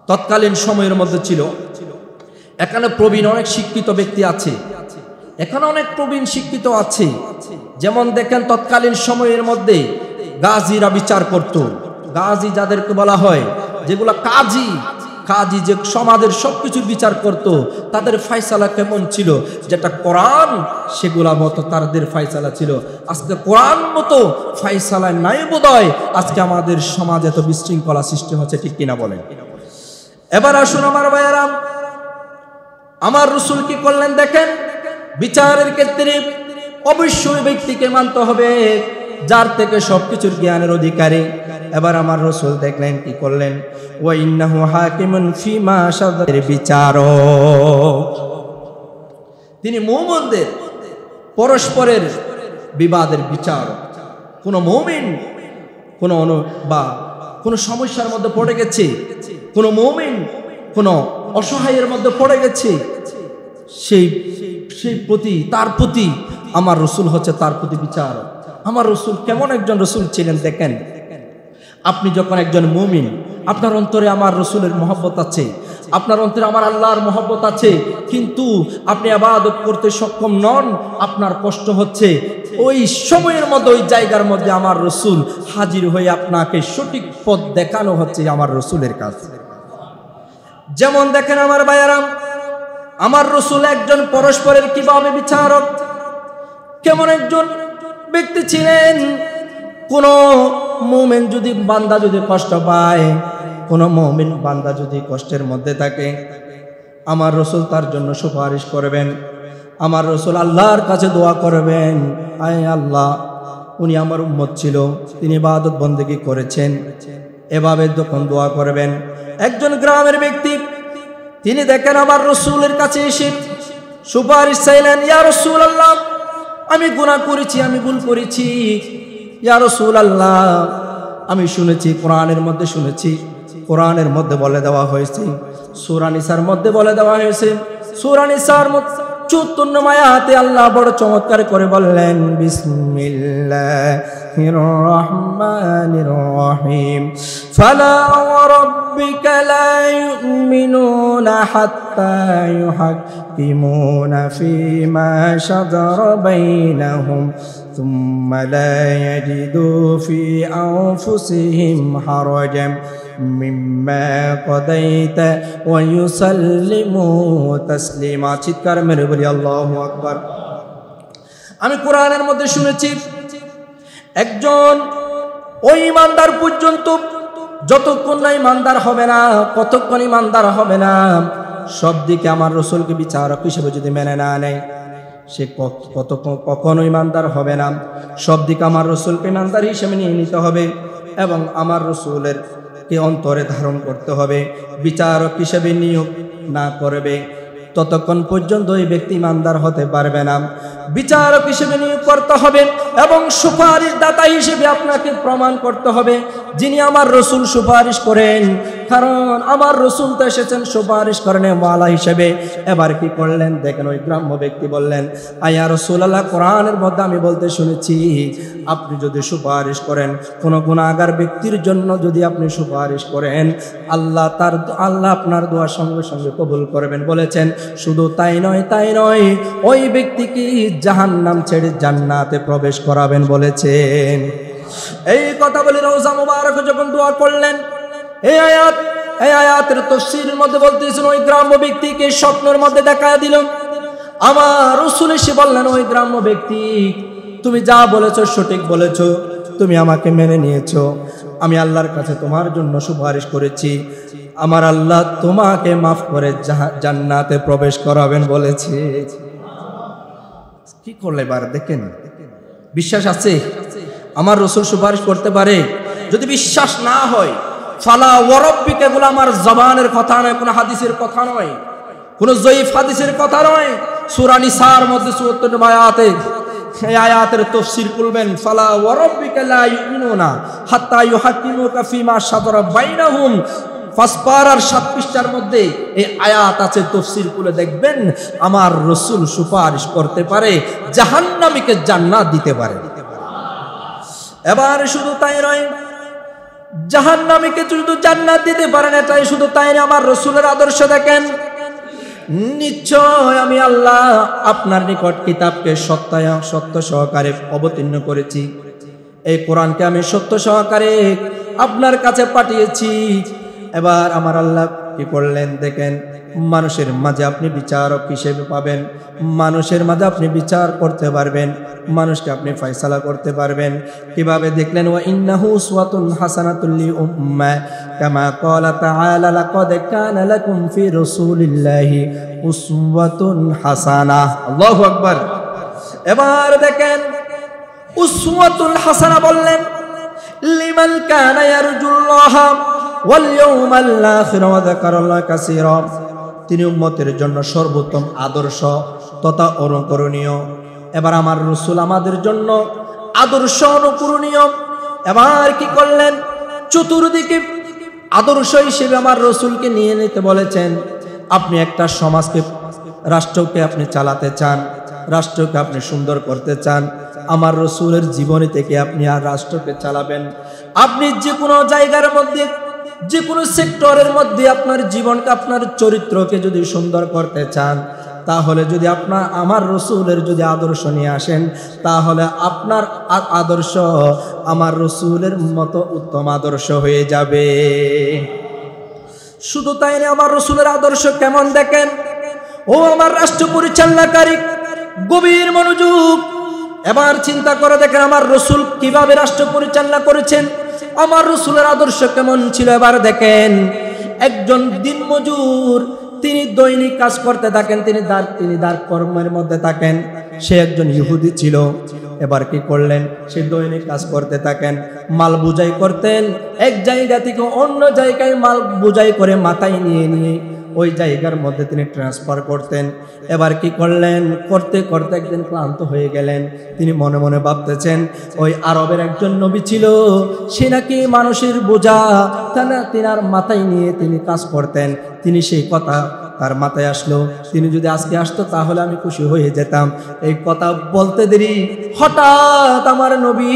তৎকালীন সময়ের মধ্যে ছিল, এখানে প্রবীণ অনেক শিক্ষিত ব্যক্তি আছে, এখানে অনেক প্রবীণ শিক্ষিত আছে। যেমন দেখেন তৎকালীন সময়ের মধ্যে গাজীরা বিচার করত। গাজী যাদেরকে বলা হয়, যেগুলা কাজী, কাজী যে সমাজের সবকিছুর বিচার করত, তাদের ফয়সালা কেমন ছিল? যেটা কোরআন সেগুলা মতো তাদের ফয়সালা ছিল। আজকে কোরআন মতো ফয়সালা নাই বোধহয়, আজকে আমাদের সমাজে এত বিশৃঙ্খলা সৃষ্টি হচ্ছে। ঠিক কিনা বলেন? এবার আসুন আমার ভাইয়েরা, আমার রাসূল কি করলেন দেখেন। বিচারের ক্ষেত্রে অবশ্যই ব্যক্তিকে মানতে হবে যার থেকে সবকিছুর জ্ঞানের অধিকারী। এবার আমার রাসূল দেখলেন কি করলেন, ওয়া ইন্নাহু হাকিমুন ফিমা শাযার, বিচারক। তিনি মুমিনদের পরস্পরের বিবাদের বিচারক। কোন মুমিন কোন সমস্যার মধ্যে পড়ে গেছে, কোন মুমিন কোন অসহায়ের মধ্যে পড়ে গেছে, তার প্রতি আমার রাসূল হচ্ছে তার প্রতি বিচারক। আমার রাসূল কেমন একজন রাসূল ছিলেন দেখেন। আপনি যখন একজন মুমিন, আপনার অন্তরে আমার রাসূলের মহব্বত আছে, আপনার অন্তরে আমার আল্লাহর মহব্বত আছে, কিন্তু আপনি ইবাদত করতে সক্ষম নন, আপনার কষ্ট হচ্ছে, ওই সময়ের মধ্যে ওই জায়গার মধ্যে আমার রাসূল হাজির হয়ে আপনাকে সঠিক পথ দেখানো হচ্ছে আমার রাসূলের কাছে। যেমন দেখেন আমার ভাইয়েরা, আমার রাসূল একজন পরস্পরের কিভাবে বিচারক, কেমন একজন ব্যক্তি ছিলেন। কোন মুমিন যদি বান্দা যদি কষ্ট পায়, কোন মুমিন বান্দা যদি কষ্টের মধ্যে থাকে, আমার রাসূল তার জন্য সুপারিশ করবেন। আমার রাসূল আল্লাহর কাছে দোয়া করবেন, আয় আল্লাহ, উনি আমার উম্মত ছিল, তিনি ইবাদত বন্দেগী করেছেন, এভাবে যখন দোয়া করবেন। একজন গ্রামের ব্যক্তি তিনি দেখেন আমার রাসূলের কাছে এসে সুপারিশ চাইলেন, ইয়া রাসূলুল্লাহ, আমি গুনাহ করেছি, আমি ভুল করেছি, ইয়া রাসূলুল্লাহ, আমি শুনেছি কোরআনের মধ্যে, শুনেছি কোরআনের মধ্যে বলে দেওয়া হয়েছে, সূরা নিসার মধ্যে বলে দেওয়া হয়েছে, সূরা নিসার 54 আয়াতে আল্লাহ বড় চমৎকার করে বললেন, বিসমিল্লাহির রহমানির রহিম, ফালা ওয়ারাব্বিকা লা ইউমিনুনা হাত্তা ইউহাক্কিমুনা ফীমা শাজারা বাইনাহুম সুম্মা লা ইয়াজিদু ফী আনফুসিহিম হারাজান মিম্মা কাদাইতা ওয়া ইউসাল্লিমু তাসলিমা। চিৎকার মেরে বলি আল্লাহু আকবার। আমি কোরআনের মধ্যে শুনেছি একজন ওই ইমানদার পর্যন্ত যতক্ষণ না ইমানদার হবে না, কতক্ষণ ইমানদার হবে না, সব দিকে আমার রাসূলকে বিচারক হিসেবে যদি মেনে না নেয়, সে কখনো ইমানদার হবে না। সব দিকে আমার রাসূলকে ইমানদার হিসেবে নিয়ে নিতে হবে এবং আমার রাসূলের কে অন্তরে ধারণ করতে হবে। বিচারক হিসেবে নিয়োগ না করবে ততক্ষণ পর্যন্ত ওই ব্যক্তি ইমানদার হতে পারবে না। বিচারক হিসেবে নিয়োগ করতে হবে এবং সুপারিশ দাতা হিসেবে আপনাকে প্রমাণ করতে হবে যিনি আমার রাসূল সুপারিশ করেন, কারণ আমার রাসূল তো এসেছেন সুপারিশ করেন ওয়ালা হিসেবে। এবার কি করলেন দেখেন, ওই গ্রাম্য ব্যক্তি বললেন, আয়া রাসূলুল্লাহ, কোরআনের মধ্যে আমি বলতে শুনেছি আপনি যদি সুপারিশ করেন, কোন গুনাহগার ব্যক্তির জন্য যদি আপনি সুপারিশ করেন, আল্লাহ আপনার দোয়া সঙ্গে সঙ্গে কবুল করবেন বলেছেন। শুধু তাই নয়, ওই ব্যক্তিকে জাহান্নাম ছেড়ে জান্নাতে প্রবেশ করাবেন বলেছেন। এই কথা বলে রওজা মুবারক যখন দোয়া করলেন, এই আয়াতের তাফসীরের মধ্যে বলতেছেন, ওই গ্রাম্য ব্যক্তিকে স্বপ্নের মধ্যে দেখা দিল। আমার রাসূল এসে বললেন, ওই গ্রাম্য ব্যক্তি, তুমি যা বলেছো সঠিক বলেছো, তুমি আমাকে মেনে নিয়েছো, আমি আল্লাহর কাছে তোমার জন্য সুপারিশ করেছি, আমার আল্লাহ তোমাকে মাফ করে জান্নাতে প্রবেশ করাবেন বলেছে। কি করলে এবার দেখেন, বিশ্বাস আছে আমার রাসূল সুপারিশ করতে পারে? যদি বিশ্বাস না হয়, ফালা ওয়ারাব্বিকা, এগুলো আমার জবানের কথা নয়, কোনো হাদিসের কথা নয়, কোনো জয়ীফ হাদিসের কথা নয়। সূরা নিসার মধ্যে ৭৪ নম্বর আয়াতে এই আয়াতের তাফসীর করবেন, ফালা ওয়ারাব্বিকা লা ইউমিনুনা হাত্তা ইউহাক্কিমুকা ফিমা শাজারা বাইনাহুম। ৫ পারার ৭ পৃষ্ঠার মধ্যে এই আয়াত আছে, তাফসীর করে দেখবেন আমার রাসূল সুপারিশ করতে পারে, জাহান্নামীকে জান্নাত দিতে পারে। এবার শুধু তাই নয়, জাহান্নামীকে শুধু জান্নাত দিতে পারেন এটাই শুধু তাই না, আমার রাসূলের আদর্শ দেখেন। নিশ্চয় আমি আল্লাহ আপনার নিকট কিতাবকে সত্য সহকারে অবতীর্ণ করেছি, এই কোরআনকে আমি সত্য সহকারে আপনার কাছে পাঠিয়েছি। এবার আমার আল্লাহ কি করলেন দেখেন, মানুষের মাঝে আপনি বিচারক হিসেবে পাবেন, মানুষের মাঝে আপনি বিচার করতে পারবেন, মানুষকে আপনি ফয়সালা করতে পারবেন। কিভাবে দেখলেন, ওয়া ইন্নাহু উসওয়াতুন হাসানাতুল লিউম্মাহ কামা ক্বালা তাআলা লাকাদ কানা লাকুম ফি রাসূলিল্লাহি উসওয়াতুন হাসানাহ। আল্লাহু আকবার। এবার দেখেন উসওয়াতুল হাসানা বললেন, লিমান কানা ইয়ারজুল্লাহ ওয়াল ইয়াউমাল আখির ওয়া যাকারাল্লাহ কাসীরা, তিনি উম্মতের জন্য সর্বোত্তম আদর্শ তথা অনুকরণীয়। এবার আমার রাসূল আমাদের জন্য আদর্শ অনুকরণীয়। এবার কি করলেন, চতুর্দিকে আদর্শ হিসেবে আমার রাসূলকে নিয়ে নিতে বলেছেন। আপনি একটা সমাজকে, রাষ্ট্রকে আপনি চালাতে চান, রাষ্ট্রকে আপনি সুন্দর করতে চান, আমার রাসূলের জীবনী থেকে আপনি আর রাষ্ট্রকে চালাবেন। আপনি যে কোনো জায়গার মধ্যে, যে কোনো সেক্টরের মধ্যে আপনার জীবনকে, আপনার চরিত্রকে যদি সুন্দর করতে চান, তাহলে যদি আপনার আমার রাসূলের যদি আদর্শ নিয়ে আসেন, তাহলে আপনার আদর্শ আমার রাসূলের মতো উত্তম আদর্শ হয়ে যাবে। শুধু তাই না, আমার রাসূলের আদর্শ কেমন দেখেন। ও আমার রাষ্ট্র পরিচালনাকারী, গভীর মনোযোগ, এবার চিন্তা করে দেখেন আমার রাসূল কিভাবে রাষ্ট্র পরিচালনা করেছেন, আমার রাসূলের আদর্শ কেমন ছিল। এবার দেখেন, একজন দিনমজুর, তিনি দৈনিক কাজ করতে থাকেন, তিনি দার কর্মের মধ্যে থাকেন। সে একজন ইহুদি ছিল। এবার কি করলেন, সে দৈনিক কাজ করতে থাকেন, মাল বুঝাই করতেন, এক জায়গা থেকে অন্য জায়গায় মাল বুঝাই করে মাথায় নিয়ে নিয়ে ওই জায়গার মধ্যে তিনি ট্রান্সফার করতেন। এবার কি করলেন, করতে করতে একদিন ক্লান্ত হয়ে গেলেন। তিনি মনে মনে ভাবতেছেন, ওই আরবের একজন নবী ছিল, সে নাকি মানুষের বোঝা তিনার মাথায় নিয়ে তিনি কাজ করতেন। তিনি সেই কথা তার মাথায় আসলো, তিনি যদি আজকে আসতো তাহলে আমি খুশি হয়ে যেতাম। এই কথা বলতে দেরি হঠাৎ আমার নবী,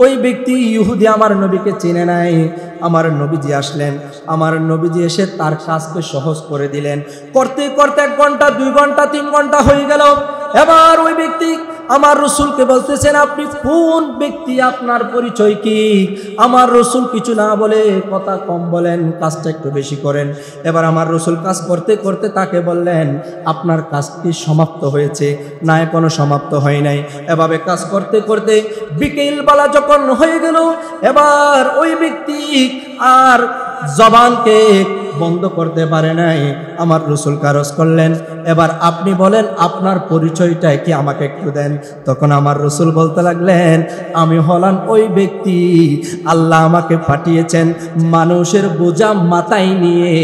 ওই ব্যক্তি ইহুদি আমার নবীকে চেনে নাই, আমার নবীজি আসলেন। আমার নবীজি এসে তার কাজকে সহজ করে দিলেন। করতে করতে 1 ঘন্টা, 2 ঘন্টা, 3 ঘন্টা হয়ে গেল। এবার ওই ব্যক্তি আমার রাসূলকে বলতেছেন, আপনি কোন ব্যক্তি, আপনার পরিচয় কি? আমার রাসূল কিছু না বলে, কথা কম বলেন, কাজটা একটু বেশি করেন। এবার আমার রাসূল কাজ করতে করতে তাকে বললেন, আপনার কাজ কি সমাপ্ত হয়েছে? না, এখনো সমাপ্ত হয় নাই। এভাবে কাজ করতে করতে বিকেলবেলা যখন হয়ে গেল, এবার ওই ব্যক্তি আর জবানকে বন্ধ করতে পারে নাই। আমার রাসূল কারজ করলেন, এবার আপনি বলেন আপনার পরিচয়টা কি, আমাকে একটু দেন। তখন আমার রাসূল বলতে লাগলেন, আমি হলাম ওই ব্যক্তি, আল্লাহ আমাকে পাঠিয়েছেন মানুষের বোঝা মাথায় নিয়ে,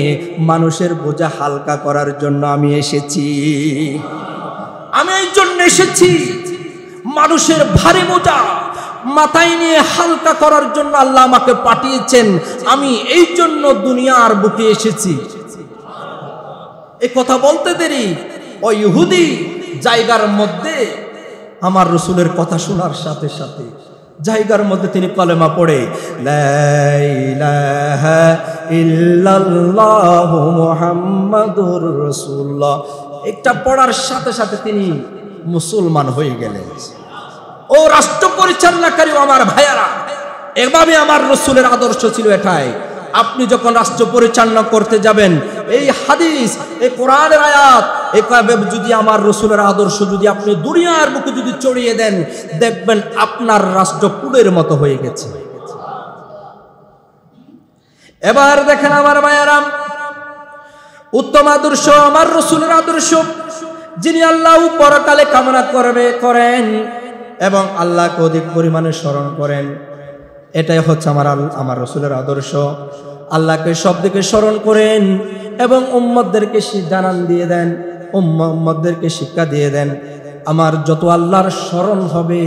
মানুষের বোঝা হালকা করার জন্য আমি এসেছি। আমি এই জন্য এসেছি, মানুষের ভারী বোঝা মাথায় নিয়ে হালকা করার জন্য আল্লাহ আমাকে পাঠিয়েছেন। আমি এই জন্য দুনিয়ার বুকে এসেছি। এই কথা বলতে দেরি ওই ইহুদি জায়গার মধ্যে আমার রাসূলের কথা শোনার সাথে সাথে জায়গার মধ্যে তিনি কলেমা পড়ে লা ইলাহা ইল্লাল্লাহু মুহাম্মাদুর রাসূলুল্লাহ, এটা পড়ার সাথে সাথে তিনি মুসলমান হয়ে গেলেন। ও রাষ্ট্র পরিচালনাকারী আমার ভাইয়ারা, এভাবে আমার রাসূলের আদর্শ ছিল এটাই। আপনি যখন রাষ্ট্র পরিচালনা করতে যাবেন, এই হাদিস, এই কোরআনের আয়াত, এভাবে যদি আমার রাসূলের আদর্শ যদি আপনি দুনিয়ার বুকে যদি ছড়িয়ে দেন, দেখবেন আপনার রাষ্ট্র ফুলের মতো হয়ে গেছে। এবার দেখেন আমার ভাইয়েরা, উত্তম আদর্শ আমার রাসূলের আদর্শ, যিনি আল্লাহ পরকালে কামনা করেন এবং আল্লাহকে অধিক পরিমাণে স্মরণ করেন, এটাই হচ্ছে আমার রাসূলের আদর্শ। আল্লাহকে সব দিকে স্মরণ করেন এবং উম্মতদেরকে জানান দিয়ে দেন, উম্মতদেরকে শিক্ষা দিয়ে দেন, আমার যত আল্লাহর স্মরণ হবে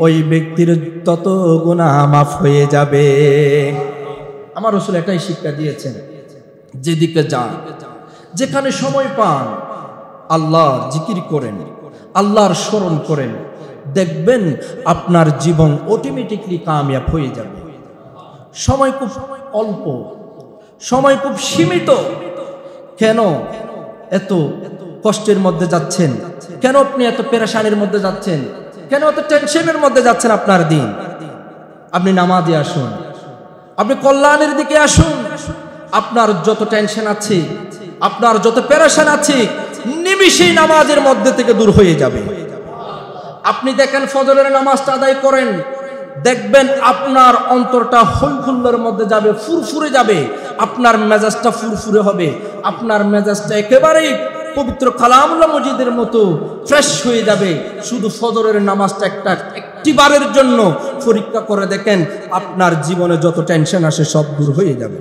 ওই ব্যক্তির তত গুনাহ মাফ হয়ে যাবে। আমার রাসূল এটাই শিক্ষা দিয়েছেন, যেদিকে যান, যেখানে সময় পান, আল্লাহর জিকির করেন, আল্লাহর স্মরণ করেন, দেখবেন আপনার জীবন অটোমেটিকলি কামিয়াব হয়ে যাবে। সময় খুব অল্প, সময় খুব সীমিত। কেন এত কষ্টের মধ্যে যাচ্ছেন? কেন আপনি এত পেরেশানির মধ্যে যাচ্ছেন? কেন এত টেনশনের মধ্যে যাচ্ছেন আপনার দিন? আপনি নামাজে আসুন, আপনি কল্যাণের দিকে আসুন। আপনার যত টেনশন আছে, আপনার যত পেরেশান আছে, নিমিষেই নামাজের মধ্যে থেকে দূর হয়ে যাবে। আপনি দেখেন ফজরের নামাজটা আদায় করেন, দেখবেন আপনার অন্তরটা হৈহুল্লোর মধ্যে যাবে, ফুরফুরে যাবে, আপনার মেজাজটা ফুরফুরে হবে, আপনার মেজাজটা একেবারেই পবিত্র কালামুল্লাহ মজিদের মতো ফ্রেশ হয়ে যাবে। শুধু ফজরের নামাজটা একটিবারের জন্য পরীক্ষা করে দেখেন, আপনার জীবনে যত টেনশন আসে সব দূর হয়ে যাবে।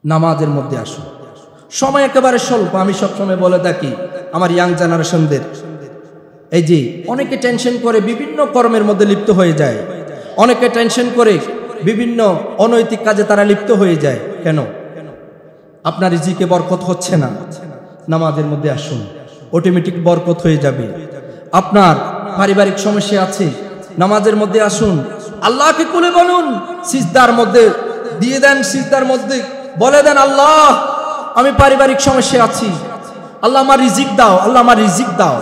নামাজের মধ্যে আসুন। সময় একেবারে স্বল্প। আমি সবসময় বলে থাকি আমার ইয়াং জেনারেশনদের, এই যে অনেকে টেনশন করে বিভিন্ন কর্মের মধ্যে লিপ্ত হয়ে যায়, অনেকে টেনশন করে বিভিন্ন অনৈতিক কাজে তারা লিপ্ত হয়ে যায়। কেন? আপনার রিজিকে বরকত হচ্ছে না। নামাজের মধ্যে আসুন, অটোমেটিক বরকত হয়ে যাবে। আপনার পারিবারিক সমস্যা আছে, নামাজের মধ্যে আসুন, আল্লাহকে কোলে বলুন, সিজদার মধ্যে দিয়ে দেন, সিজদার মধ্যে বলে দেন, আল্লাহ আমি পারিবারিক সমস্যা আছি, আল্লাহ আমার রিজিক দাও, আল্লাহ আমার রিজিক দাও।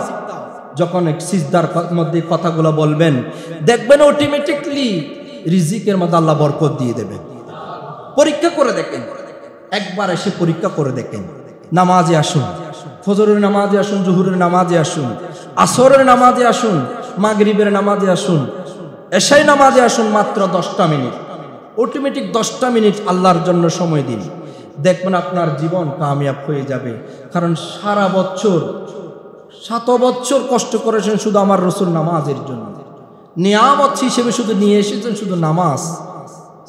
যখন সিজদার মধ্যে কথাগুলো বলবেন, দেখবেন অটোমেটিকলি রিজিকের মধ্যে আল্লাহ বরকত দিয়ে দেবেন। পরীক্ষা করে দেখেন, একবার এসে পরীক্ষা করে দেখেন। নামাজে আসুন, ফজরের নামাজে আসুন, জোহরের নামাজে আসুন, আসরের নামাজে আসুন, মাগরিবের নামাজে আসুন, এশাই নামাজে আসুন, মাত্র 10টা মিনিট, অটোমেটিক 10টা মিনিট আল্লাহর জন্য সময় দিন, দেখবেন আপনার জীবন কামিয়াব হয়ে যাবে। কারণ সারা বছর 7 বছর কষ্ট করেছেন শুধু আমার রাসূল নামাজের জন্য, নিয়ামত হিসেবে শুধু নিয়ে এসেছেন শুধু নামাজ।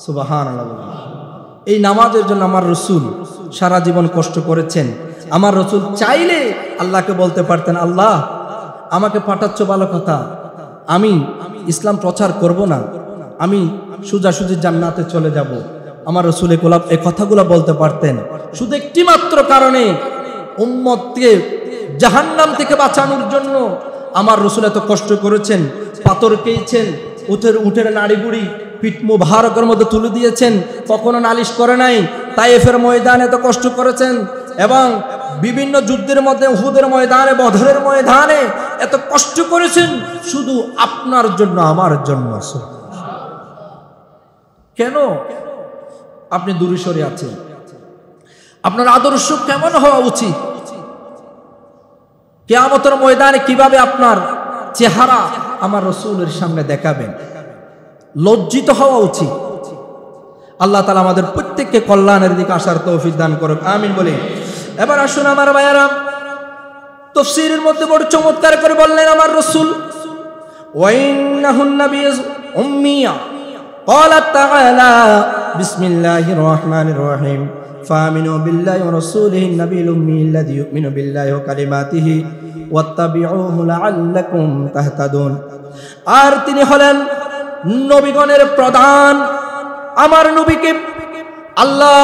সুবহানাল্লাহ। এই নামাজের জন্য আমার রাসূল সারা জীবন কষ্ট করেছেন। আমার রাসূল চাইলে আল্লাহকে বলতে পারতেন, আল্লাহ আমাকে পাঠাচ্ছ ভালো কথা, আমি ইসলাম প্রচার করব না, আমি সোজাসুজি জান্নাতে চলে যাব। আমার রাসূল এই কথাগুলো বলতে পারতেন। শুধু একটি মাত্র কারণে, উম্মতকে জাহান্নাম থেকে বাঁচানোর জন্য আমার রাসূল এত কষ্ট করেছেন। পাথর খেয়েছেন, উটের নাড়িগুড়ি পিঠ মুবারকের মধ্যে তুলে দিয়েছেন, কখনো নালিশ করে নাই। তায়েফের ময়দানে এত কষ্ট করেছেন এবং বিভিন্ন যুদ্ধের মধ্যে, উহুদের ময়দানে, বদরের ময়দানে এত কষ্ট করেছেন শুধু আপনার জন্য, আমার জন্য। কেন আপনি দূরে সরে আছেন? আপনার আদর্শ কেমন হওয়া উচিত? কিয়ামতের ময়দানে কিভাবে আপনার চেহারা আমার রাসূলের সামনে দেখাবেন? লজ্জিত হওয়া উচিত। আল্লাহ তাআলা আমাদের প্রত্যেককে কল্যাণের দিকে আসার তৌফিক দান করুক, আমিন বলি। এবার আসুন আমার ভাইয়েরা, তাফসীরের মধ্যে বড় চমৎকার করে বললেন আমার রাসূল, ওয়াইন্নাহুন নাবিয়্যু উম্মিয়া ক্বালা তাআলা বিসমিল্লাহির রহমানির রহিম ফামিনু বিল্লাহি ওয়া রাসূলিহিন নাবিয়্যুল উম্মি আল্লাযী ইউমিনু বিল্লাহি ওয়া কালিমাতিহি ওয়াত্তাবিউহু লাআল্লাকুম তাহতাদুন। আর তিনি হলেন নবীগণের প্রধান। আমার নবীকে আল্লাহ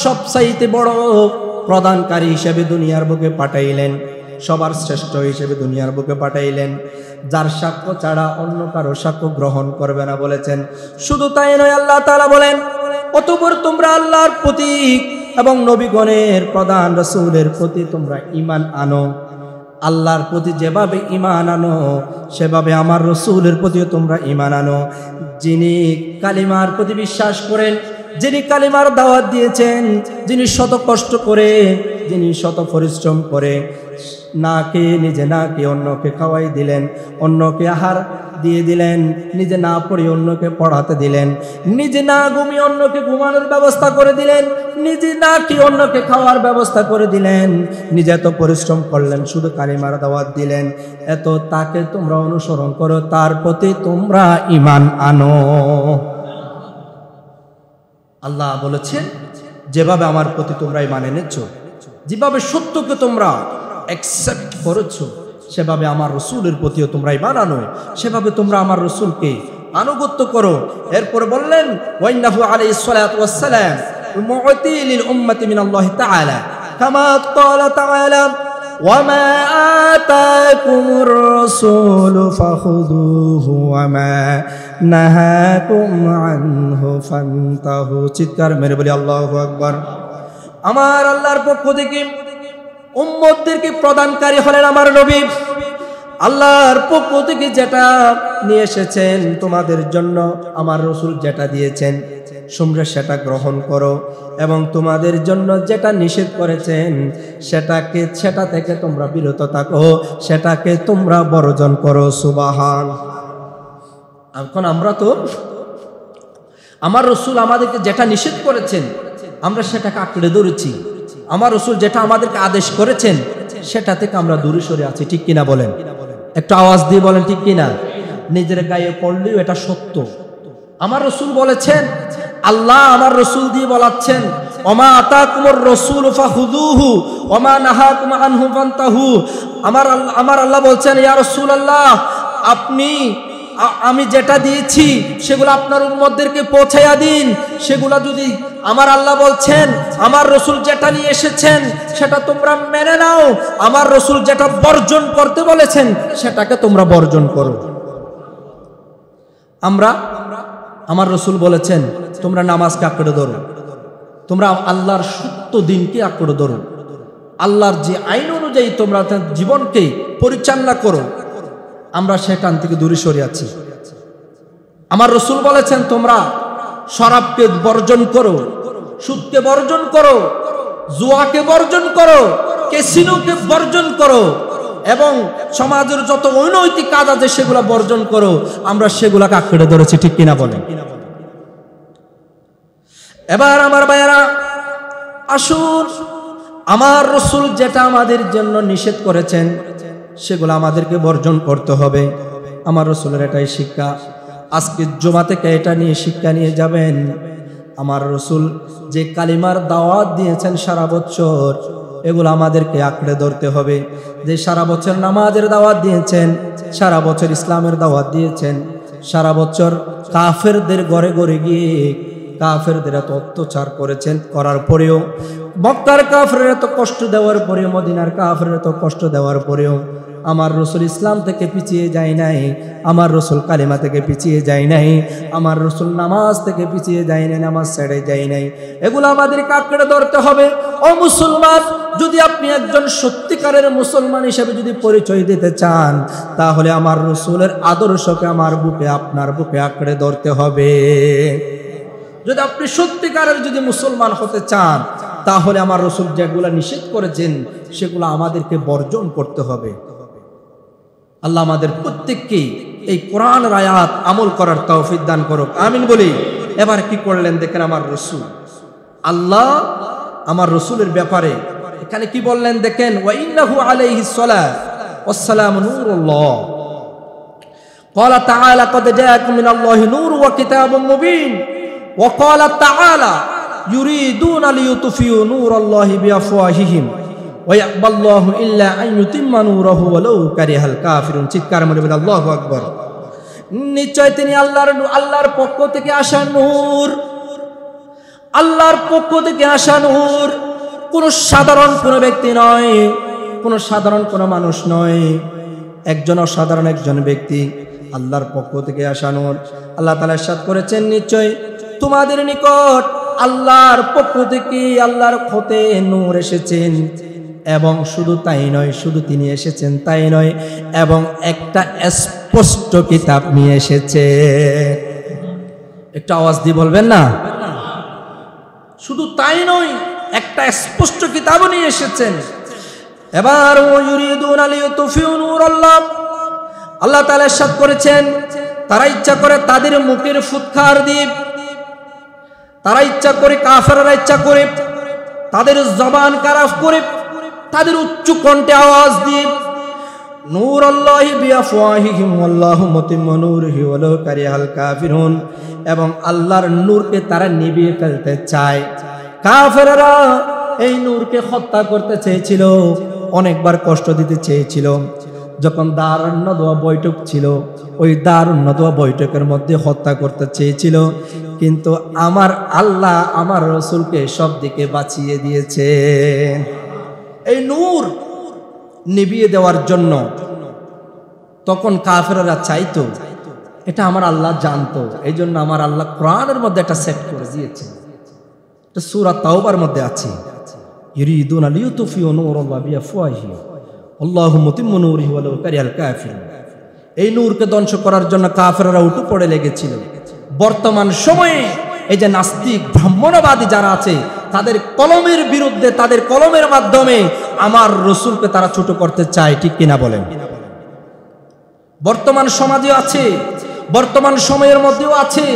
সবচাইতে বড় প্রদানকারী হিসেবে দুনিয়ার বুকে পাঠাইলেন, সবার শ্রেষ্ঠ হিসেবে দুনিয়ার বুকে পাঠাইলেন, যার সাক্ষ্য ছাড়া অন্য কারো সাক্ষ্য গ্রহণ করবে না বলেছেন। শুধু তাই নয়, আল্লাহ তাআলা বলেন, অতঃপর তোমরা আল্লাহর প্রতি এবং নবীগণের প্রধান রাসূলের প্রতি তোমরা ঈমান আনো। আল্লাহর প্রতি যেভাবে ঈমান আনো সেভাবে আমার রসুলের প্রতিও তোমরা ঈমান আনো। যিনি কালিমার প্রতি বিশ্বাস করেন, যিনি কালিমার দাওয়াত দিয়েছেন, যিনি শত কষ্ট করে, যিনি শত পরিশ্রম করে না খেয়ে নিজে না খেয়ে অন্যকে খাওয়াই দিলেন, অন্যকে আহার দিয়ে দিলেন, নিজে না পড়ে অন্যকে পড়াতে দিলেন, নিজে না ঘুমিয়ে অন্যকে ঘুমানোর ব্যবস্থা করে দিলেন, নিজে না খেয়ে অন্যকে খাওয়ার ব্যবস্থা করে দিলেন, নিজে এত পরিশ্রম করলেন, শুধু কালিমার দাওয়াত দিলেন, এত তাকে তোমরা অনুসরণ করো, তার প্রতি তোমরা ঈমান আনো। আল্লাহ বলেছেন যেভাবে আমার প্রতি তোমরা ঈমান এনেছো, যেভাবে সত্যকে তোমরা অ্যাকসেপ্ট করেছো, সেভাবে আমার রসুলের প্রতিও তোমরা ঈমান আনো, সেভাবে তোমরা আমার রসুলকে আনুগত্য করো। এরপরে বললেন ওয়াইন্নাহু আলাইহিস সালাতু ওয়াস সালাম মু'তি লিল উম্মতি মিনাল্লাহি তাআলা কামা ক্বালা তাআলা ওয়ামা আতাকুমুর রাসূলু ফাখুযুহু ওয়ামা নাহাকুম আনহু ফান্তাহু। চিৎকার মেরে বলি আল্লাহু আকবার। আমার আল্লাহর পক্ষ থেকে উম্মতদেরকে প্রদানকারী হলেন আমার নবী। আল্লাহর পক্ষ থেকে যেটা নিয়ে এসেছেন তোমাদের জন্য, আমার রসুল যেটা দিয়েছেন তোমরা সেটা গ্রহণ করো, এবং তোমাদের জন্য যেটা নিষেধ করেছেন সেটা থেকে তোমরা বিরত থাকো, সেটাকে তোমরা বর্জন করো। সুবহান। এখন আমরা তো আমার রসুল আমাদেরকে যেটা নিষেধ করেছেন আমরা সেটাকে আঁকড়ে ধরেছি, আমার রসুল যেটা আমাদেরকে আদেশ করেছেন সেটা থেকে আমরা দূরে সরে আছি। ঠিক কিনা বলেন? একটু আওয়াজ দিয়ে বলেন ঠিক কিনা। নিজের গায়ে পড়লেও এটা সত্য। আমার রসুল বলেছেন, আল্লাহ আমার রসুল দিয়ে বলাচ্ছেন, ওমা আতাকুমুর রাসূলু ফাখুযুহু ওমা নাহাকুম আনহু ফান্তাহু। আমার আল্লাহ বলছেন, ইয়া রাসূলুল্লাহ, আমি যেটা দিয়েছি সেগুলো আপনার উম্মতদেরকে পৌঁছাইয়া দিন। সেগুলা যদি আমার আল্লাহ বলছেন আমার রসুল যেটা নিয়ে এসেছেন সেটা তোমরা মেনে নাও, আমার রসুল যেটা বর্জন করতে বলেছেন সেটাকে তোমরা বর্জন করো। আমার রসুল বলেছেন তোমরা নামাজকে আঁকড়ে ধরো, তোমরা আল্লাহর সত্য দিনকে আঁকড়ে ধরো, আল্লাহর যে আইন অনুযায়ী তোমরা জীবনকে পরিচালনা করো। আমরা সেখান থেকে দূরে সরে আছি। আমার রসুল বলেছেন তোমরা শরাবকে বর্জন করো, সুদকে বর্জন করো, জুয়াকে বর্জন করো, ক্যাসিনোকে বর্জন করো, এবং সমাজের যত অনৈতিক কাজ আছে সেগুলো বর্জন করো। আমরা সেগুলাকে আঁকড়ে ধরেছি। ঠিক কিনা বলেন? এবার আমার ভাইয়েরা আসুন, আমার রসুল যেটা আমাদের জন্য নিষেধ করেছেন সেগুলো আমাদেরকে বর্জন করতে হবে। আমার রসুলের এটাই শিক্ষা। আজকে জুমা থেকে এটা নিয়ে শিক্ষা নিয়ে যাবেন। আমার রসুল যে কালিমার দাওয়াত দিয়েছেন সারা বছর, এগুলো আমাদেরকে আঁকড়ে ধরতে হবে। যে সারা বছর নামাজের দাওয়াত দিয়েছেন, সারা বছর ইসলামের দাওয়াত দিয়েছেন, সারা বছর কাফেরদের ঘরে ঘরে গিয়ে কাফেরদের এত অত্যাচার করেছেন, করার পরেও, মক্কার কাফেরের এত কষ্ট দেওয়ার পরেও, মদিনার কাফেরের এত কষ্ট দেওয়ার পরেও আমার রসুল ইসলাম থেকে পিছিয়ে যায় নাই, আমার রসুল কালিমা থেকে পিছিয়ে যায় নাই, আমার রসুল নামাজ থেকে পিছিয়ে যায় নাই, নামাজ ছেড়ে যায় নাই। এগুলো আমাদেরকে আঁকড়ে ধরতে হবে। ও মুসলমান, যদি আপনি একজন সত্যিকারের মুসলমান হিসেবে যদি পরিচয় দিতে চান, তাহলে আমার রসুলের আদর্শকে আমার বুকে, আপনার বুকে আঁকড়ে ধরতে হবে। যদি আপনি সত্যিকারের যদি মুসলমান হতে চান, তাহলে আমার রসুল যেগুলা নিষেধ করেছেন সেগুলো আমাদেরকে বর্জন করতে হবে। আল্লাহ আমাদের প্রত্যেককে এই কোরআনের আয়াত আমল করার তৌফিক দান করুক, আমিন বলি। এবার কি করলেন দেখেন আমার রসুল। আল্লাহ আমার রসুলের ব্যাপারে এখানে কি বললেন দেখেন, ওয়া ইন্নাহু আলাইহিস সালাতু ওয়াস সালামু নূরুল্লাহ ক্বালা তাআলা ক্বাদ জাআকুম মিনাল্লাহি নূরুন ওয়া কিতাবুম মুবিন ওয়া ক্বালা তাআলা ইউরিদুনা লিইউতফিউ নূরাল্লাহি বিআফওয়াহিহিম ওয়া ইয়াকবাল্লাহু ইল্লা আন ইউতিম্মা নূরাহু ওয়ালাউ কারিহাল কাফিরুন। চিৎকার মেরে বলেন আল্লাহু আকবার। নিশ্চয় তিনি আল্লাহর পক্ষ থেকে আসা নূর, আল্লাহর পক্ষ থেকে আসা নূর। কোন সাধারণ কোন ব্যক্তি নয়, কোন সাধারণ কোন মানুষ নয়, একজন অসাধারণ একজন ব্যক্তি, আল্লাহর পক্ষ থেকে আসা নূর। আল্লাহ তাআলা ইরশাদ করেছেন, নিশ্চয় তোমাদের নিকট আল্লাহর পক্ষ থেকে আল্লাহর হতে নূর এসেছেন। এবং শুধু তাই নয়, শুধু তিনি এসেছেন তাই নয়, এবং একটা স্পষ্ট কিতাব নিয়ে এসেছে। একটু আওয়াজ দিয়ে বলবেন না? শুধু তাই নয়, একটা স্পষ্ট কিতাবও নিয়ে এসেছেন। এবার ইউরিদুনা লিইউতফিউ নূরাল্লাহ, আল্লাহ তাআলা ইরশাদ করেছেন, তারা ইচ্ছা করে তাদের মুখের ফুৎকার দিয়ে, তারা ইচ্ছা করে, কাফেররা ইচ্ছা করে তাদের জবান খারাপ করে, তাদের উচ্চ কণ্ঠে আওয়াজ দিয়ে, নূরাল্লাহি বিআফওয়াহিহিম ওয়াল্লাহু মুতিম্মু নূরিহি ওয়ালাউ কারিহাল কাফিরুন, এবং আল্লাহর নূরকে তারা নিভিয়ে ফেলতে চায়। কাফেররা এই নূরকে হত্যা করতে চেয়েছিল, অনেকবার কষ্ট দিতে চেয়েছিল। যখন দারুন নদওয়া বৈঠক ছিল, ওই দারুন নদওয়া বৈঠকের মধ্যে হত্যা করতে চেয়েছিল, কিন্তু আমার আল্লাহ আমার রাসূলকে সব দিকে বাঁচিয়ে দিয়েছে। এই নূর নিভিয়ে দেওয়ার জন্য তখন কাফেররা চাইতো, এটা আমার আল্লাহ জানতো, এই জন্য আমার আল্লাহ কোরআনের মধ্যে একটা সেট করে দিয়েছে। এটা সূরা তাওবার মধ্যে আছে, ইউরিদুনা লিইউতফিউ নূরাল্লাহি বিআফওয়াহিহিম আল্লাহু মুতিম্মু নূরিহি ওয়ালাউ কারিহাল কাফিরুন। এই নূরকে ধ্বংস করার জন্য কাফেররা উঠে পড়ে লেগেছিল। বর্তমান সময়ে এই যে নাস্তিক ব্রাহ্মণবাদী যারা আছে, তাদের কলমের বিরুদ্ধে, তাদের কলমের মাধ্যমে আমার রাসূলকে তারা ছোট করতে চায়, ঠিক কিনা বলেন? বর্তমান সমাজে আছে, বর্তমান সময়ের মধ্যেও আছে,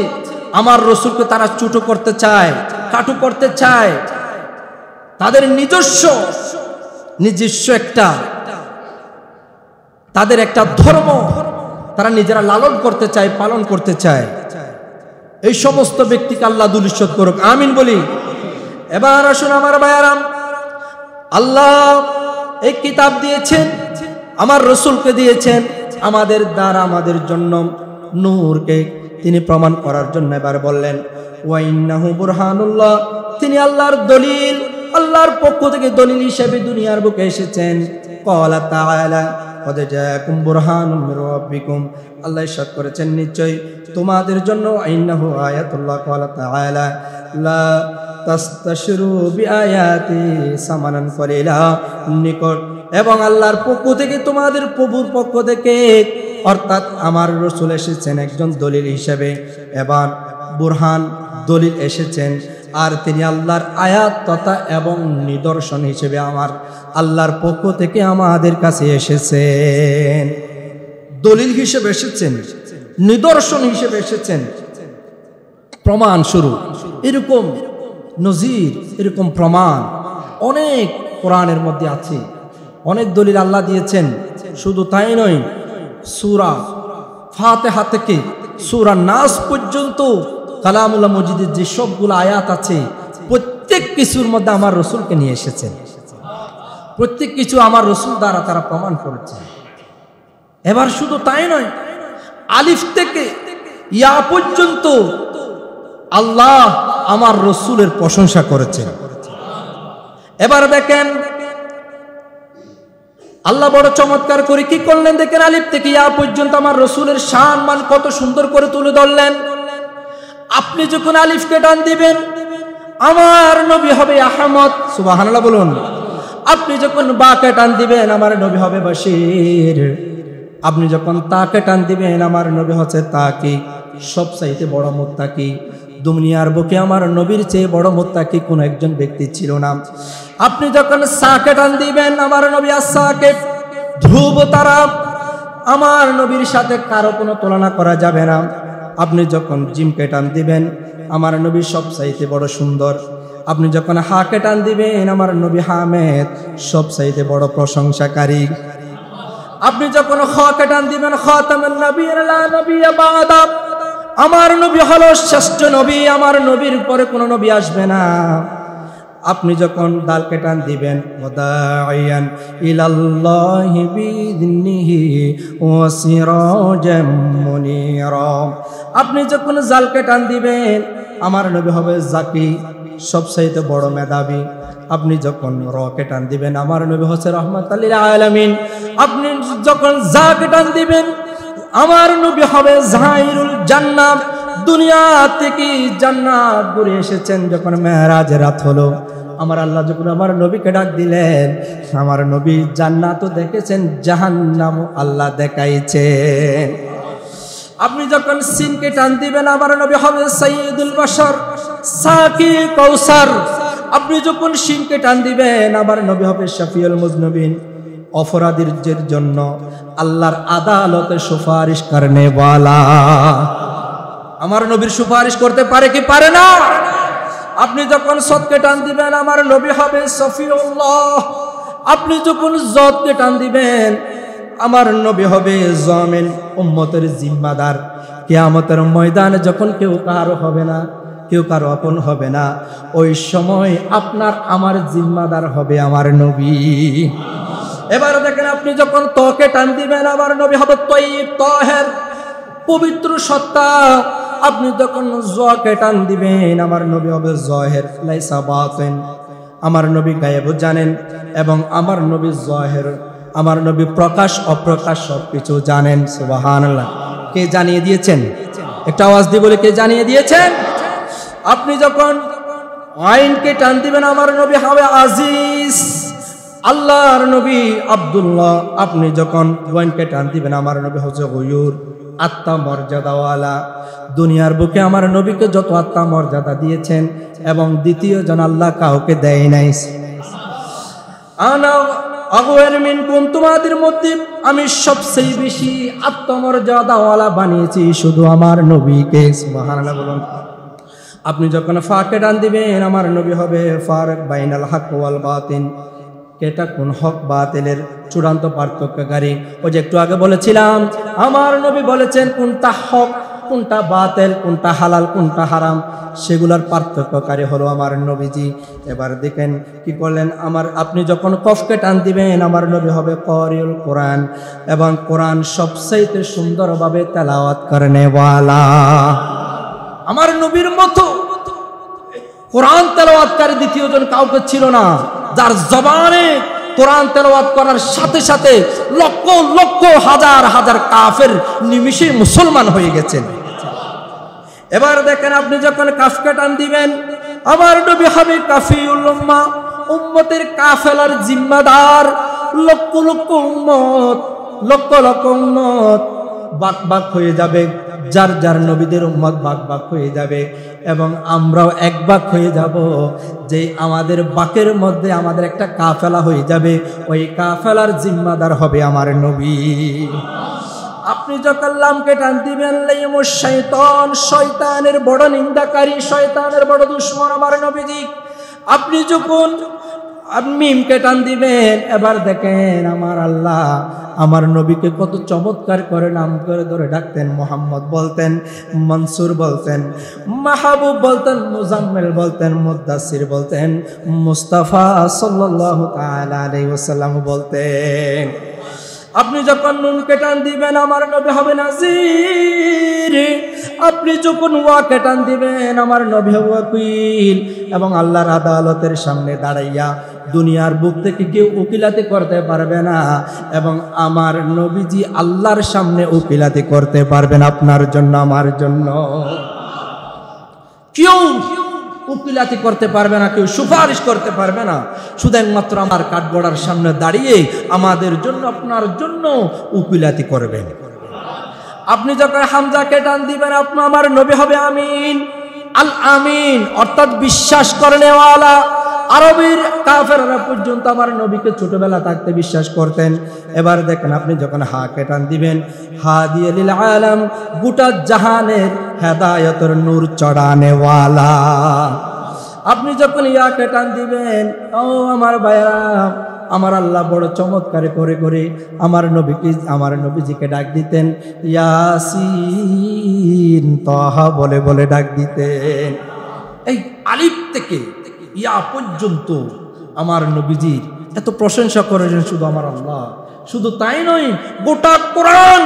আমার রাসূলকে তারা ছোট করতে চায়, কাটু করতে চায়। তাদের নিজস্ব একটা, তাদের একটা ধর্ম তারা নিজেরা লালন করতে চায়, পালন করতে চায়। এই সমস্ত ব্যক্তিকে আল্লাহ দুলিশত করুক, আমিন বলি। এবার আসুন আমার ভাইয়ারা, আল্লাহ এই কিতাব দিয়েছেন, আমার রাসূলকে দিয়েছেন আমাদের দ্বারা, আমাদের জন্য নূরকে তিনি প্রমাণ করার জন্য। এবার বললেন ওয়া ইন্নাহু বুরহানুল্লাহ, তিনি আল্লাহর দলিল, আল্লাহর পক্ষ থেকে দলিল হিসেবে দুনিয়ার বুকে এসেছেন। ক্বালা তাআলা কদ জাআকুম বুরহানুম মির রাব্বিকুম, আল্লাহ ইরশাদ করেছেন নিশ্চয় তোমাদের জন্য ইন্নাহু আয়াতুল্লাহ। ক্বালা তাআলা লা তাস্তাশরু বিআয়াতি সামানান কলিলা, নিকট এবং আল্লাহর পক্ষ থেকে, তোমাদের প্রভুর পক্ষ থেকে, অর্থাৎ আমার রাসূল এসেছেন একজন দলিল হিসেবে, এবং বুরহান দলিল এসেছেন, আর তিনি আল্লাহর আয়াত তথা এবং নিদর্শন হিসেবে আমার আল্লাহর পক্ষ থেকে আমাদের কাছে এসেছেন। দলিল হিসেবে এসেছেন, নিদর্শন হিসেবে এসেছেন, প্রমাণ স্বরূপ। এরকম নজির, এরকম প্রমাণ অনেক কোরআনের মধ্যে আছে, অনেক দলিল আল্লাহ দিয়েছেন। শুধু তাই নয়, সূরা ফাতিহা থেকে সূরা নাস পর্যন্ত কালামুল্লাহ মজিদের যে সবগুলো আয়াত আছে, প্রত্যেক কিছুর মধ্যে আমার রাসূলকে নিয়ে এসেছেন। প্রত্যেক কিছু আমার রাসূল দ্বারা তারা প্রমাণ করেছে। এবার শুধু তাই নয়, আলিফ থেকে ইয়া পর্যন্ত আল্লাহ আমার রাসূলের প্রশংসা করেছেন। এবার দেখেন আল্লাহ বড় চমৎকার করে কি করলেন দেখেন, আলিফ থেকে ইয়া পর্যন্ত আমার রাসূলের শান মান কত সুন্দর করে তুলে ধরলেন। আপনি যখন আলিফকে টান দিবেন আমার নবী হবে আহমদ, সুবহানাল্লাহ বলুন। আপনি যখন বাকে টান দিবেন আমার নবী হবে বশীর। আপনি যখন তাকে টান দিবেন আমার নবী হচ্ছে তাকি, সবচাইতে বড় মুত্তাকি। দুনিয়ার বুকে আমার নবীর চেয়ে বড় মুত্তাকি কোন একজন ব্যক্তি ছিল না। আপনি যখন সাকে টান দিবেন আমার নবী আস-সাকিব, ধ্রুব তারা, আমার নবীর সাথে কারো কোনো তুলনা করা যাবে না। আপনি যখন জিমকে টান দিবেন আমার নবী সবচাইতে বড় সুন্দর। আপনি যখন হাকে টান দিবেন আমার নবী হামেদ, সবচাইতে বড় প্রশংসাকারী। আপনি যখন খাকে টান দিবেন খাতামুন নবিয়্যিন লা নবিয়্যা বা'দা, আমার নবী হলো শ্রেষ্ঠ নবী, আমার নবীর পরে কোনো নবী আসবে না। আপনি যখন দালকে টান দিবেন ওয়াদাইয়ান ইলাল্লাহি বিইذনিহি ওয়া সিরাজাম মুনীরা, আপনি যখন জালকে টান দিবেন আমার নবী হবে জাকি, সবচাইতে বড় মেধাবী। আপনি যখন রকে টান দিবেন আমার নবী হচ্ছে রাহমাতাল লিল আলামিন। আপনি যখন জাকে টান দিবেন আমার নবী হবে জাহিরুল জান্নাত, দুনিয়া থেকে জান্নাত ঘুরে এসেছেন যখন মেরাজের রাত হলো আমার আল্লাহ যখন আমার নবীকে ডাক দিলেন, আমার নবী জান্নাতও দেখেছেন, জাহান্নামও আল্লাহ দেখাইছেন। আপনি যখন সিনকে টান দিবেন, আমার নবী হবে সাইয়্যিদুল বাশার, সাকি কাউসার। আপনি যখন সিনকে টান দিবেন, আমার নবী হবে শাফিউল মুজনিবিন, অপরাধীদের জন্য আল্লাহর আদালতে সুপারিশ করনে ওয়ালা। আমার নবীর সুপারিশ করতে পারে কি পারে না? আপনি যখন সদকে টান দিবেন, আমার নবী হবে সফিউল্লাহ। আপনি যখন জদকে টান দিবেন, আমার নবী হবে জামিন, উম্মতের জিম্মাদার। কিয়ামতের ময়দানে যখন কেউ কারো হবে না, কেউ কারো আপন হবে না, ওই সময় আপনার আমার জিম্মাদার হবে আমার নবী। এবার দেখেন, আপনি যখন তকে টান দিবেন, আমার নবী হবে তয়্যিব, তাহের, পবিত্র সত্তা। আপনি যখন জকে টান দিবেন, আমার নবী হবে জহের, লাইসা বাতিন। আমার নবী গায়েব জানেন এবং আমার নবী জহের, আমার নবী প্রকাশ অপ্রকাশ সবকিছু জানেন। সুবহানাল্লাহ। কে জানিয়ে দিয়েছেন? একটা আওয়াজ দিয়ে বলে, কে জানিয়ে দিয়েছেন? আপনি যখন আইনকে টান দিবেন, আমার নবী হবে আজিজ, আল্লাহর নবী আব্দুল্লাহ। আপনি যখন ওয়াইনকে টান দিবেন, আমার নবী হচ্ছে গয়ুর, আত্মা মর্যাদাওয়ালা। দুনিয়ার বুকে আমার নবীকে যত আত্মা মর্যাদা দিয়েছেন এবং দ্বিতীয় জন আল্লাহ কাউকে দেয় নাই। আনা আগওয়ার মিনকুম, তোমাদের মধ্যে আমি সবচেয়ে বেশি আত্মমর্যাদাওয়ালা বানিয়েছি শুধু আমার নবীকে। সুবহানাল্লাহ বলুন। আপনি যখন ফাকে টান দিবেন, আমার নবী হবে ফারক বাইনাল হক ওয়াল বাতিল, এটা কোন হক বাতিলের চূড়ান্ত পার্থক্যকারী। ওই যে একটু আগে বলেছিলাম, আমার নবী বলেছেন কোনটা হক, কোনটা বাতিল, কোনটা হালাল, কোনটা হারাম, সেগুলোর পার্থক্যকারী হলো আমার নবীজি। এবার দেখেন কি করলেন, আপনি যখন কফকে টান দিবেন, আমার নবী হবে ক্বারিউল কোরআন, এবং কোরআন সবচাইতে সুন্দরভাবে তেলাওয়াত করনেওয়ালা। আমার নবীর মতো কোরআন তেলাওয়াতকারী দ্বিতীয় জন কাউকে ছিল না, যার জবানে কোরআন তেলাওয়াত করার সাথে সাথে লক্ষ লক্ষ হাজার হাজার কাফের নিমিষে মুসলমান হয়ে গেছেন। এবার দেখেন, আপনি যখন কাফকে টান দিবেন, আমার নবী হবে কাফিউল উম্মাহ, উম্মতের কাফেলার জিম্মাদার। লক্ষ লক্ষ উম্মত, লক্ষ লক্ষ উম্মত বাক বাক হয়ে যাবে, যার যার নবীদের উম্মত বাক বাক হয়ে যাবে, এবং আমরাও এক বাক হয়ে যাব। যে আমাদের বাকের মধ্যে আমাদের একটা কাফেলা হয়ে যাবে, ওই কাফেলার জিম্মাদার হবে আমার নবী। আপনি যখন লামকে টান দিবেন, লাইমুশ শাইতান, শয়তানের বড় নিন্দাকারী, শয়তানের বড় দুশমন আমার নবীজি। আপনি যখন মিমকে টান দিবেন, এবার দেখেন আমার আল্লাহ আমার নবীকে কত চমৎকার করে নাম করে ধরে ডাকতেন। মোহাম্মদ বলতেন, মনসুর বলতেন, মাহবুব বলতেন, মুজাম্মেল বলতেন, মুদ্দাসির বলতেন, মুস্তাফা সাল্লাল্লাহু তাআলা আলাইহি ওয়াসাল্লাম বলতেন। আপনি যখন নুনকে টান দিবেন, আমার নবী হবে নাজির। আপনি যখন ওয়াকে টান দিবেন, আমার নবী হবে ওয়াকিল, এবং আল্লাহর আদালতের সামনে দাঁড়াইয়া দুনিয়ার বুক থেকে কেউ উকিলাতি করতে পারবে না, এবং আমার নবীজি আল্লাহর সামনে উকিলাতি করতে পারবেন আপনার জন্য, আমার জন্য। কেউ উকিলাতি করতে পারবে না, কেউ সুপারিশ করতে পারবে না, শুধু একমাত্র আমার কাঠগড়ার সামনে দাঁড়িয়ে আমাদের জন্য, আপনার জন্য উকিলাতি করবেন। আপনি যখন হামজাকে টান দিবেন, আপনার আমার নবী হবে আমিন, আল আমিন, অর্থাৎ বিশ্বাস করনেওয়ালা। আরবের কাফেররা পর্যন্ত আমার নবীকে ছোটবেলা থাকতে বিশ্বাস করতেন। এবার দেখেন, আপনি যখন হাকে টান দিবেন, হাদিয়া লিল আলাম, গোটা জাহানের হেদায়েতের নূর চড়ানেওয়ালা। আপনি যখন ইয়াকে টান দিবেন, ও আমার ভাইরা, আমার আল্লাহ বড় চমৎকার করে করে আমার নবীজিকে ডাক দিতেন, ইয়াসিন, তাহা বলে বলে ডাক দিতেন। এই আলিফ থেকে ইয়া পর্যন্ত আমার নবীজির এত প্রশংসা করেছেন শুধু আমার আল্লাহ। শুধু তাই নয়, গোটা কোরআন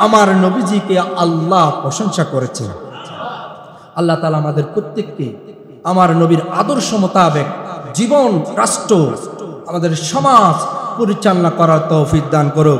আমার নবীজিকে আল্লাহ প্রশংসা করেছেন। আল্লাহ তাআলা আমাদের প্রত্যেককে আমার নবীর আদর্শ মোতাবেক জীবন, রাষ্ট্র, আমাদের সমাজ পরিচালনা করার তৌফিক দান করুক।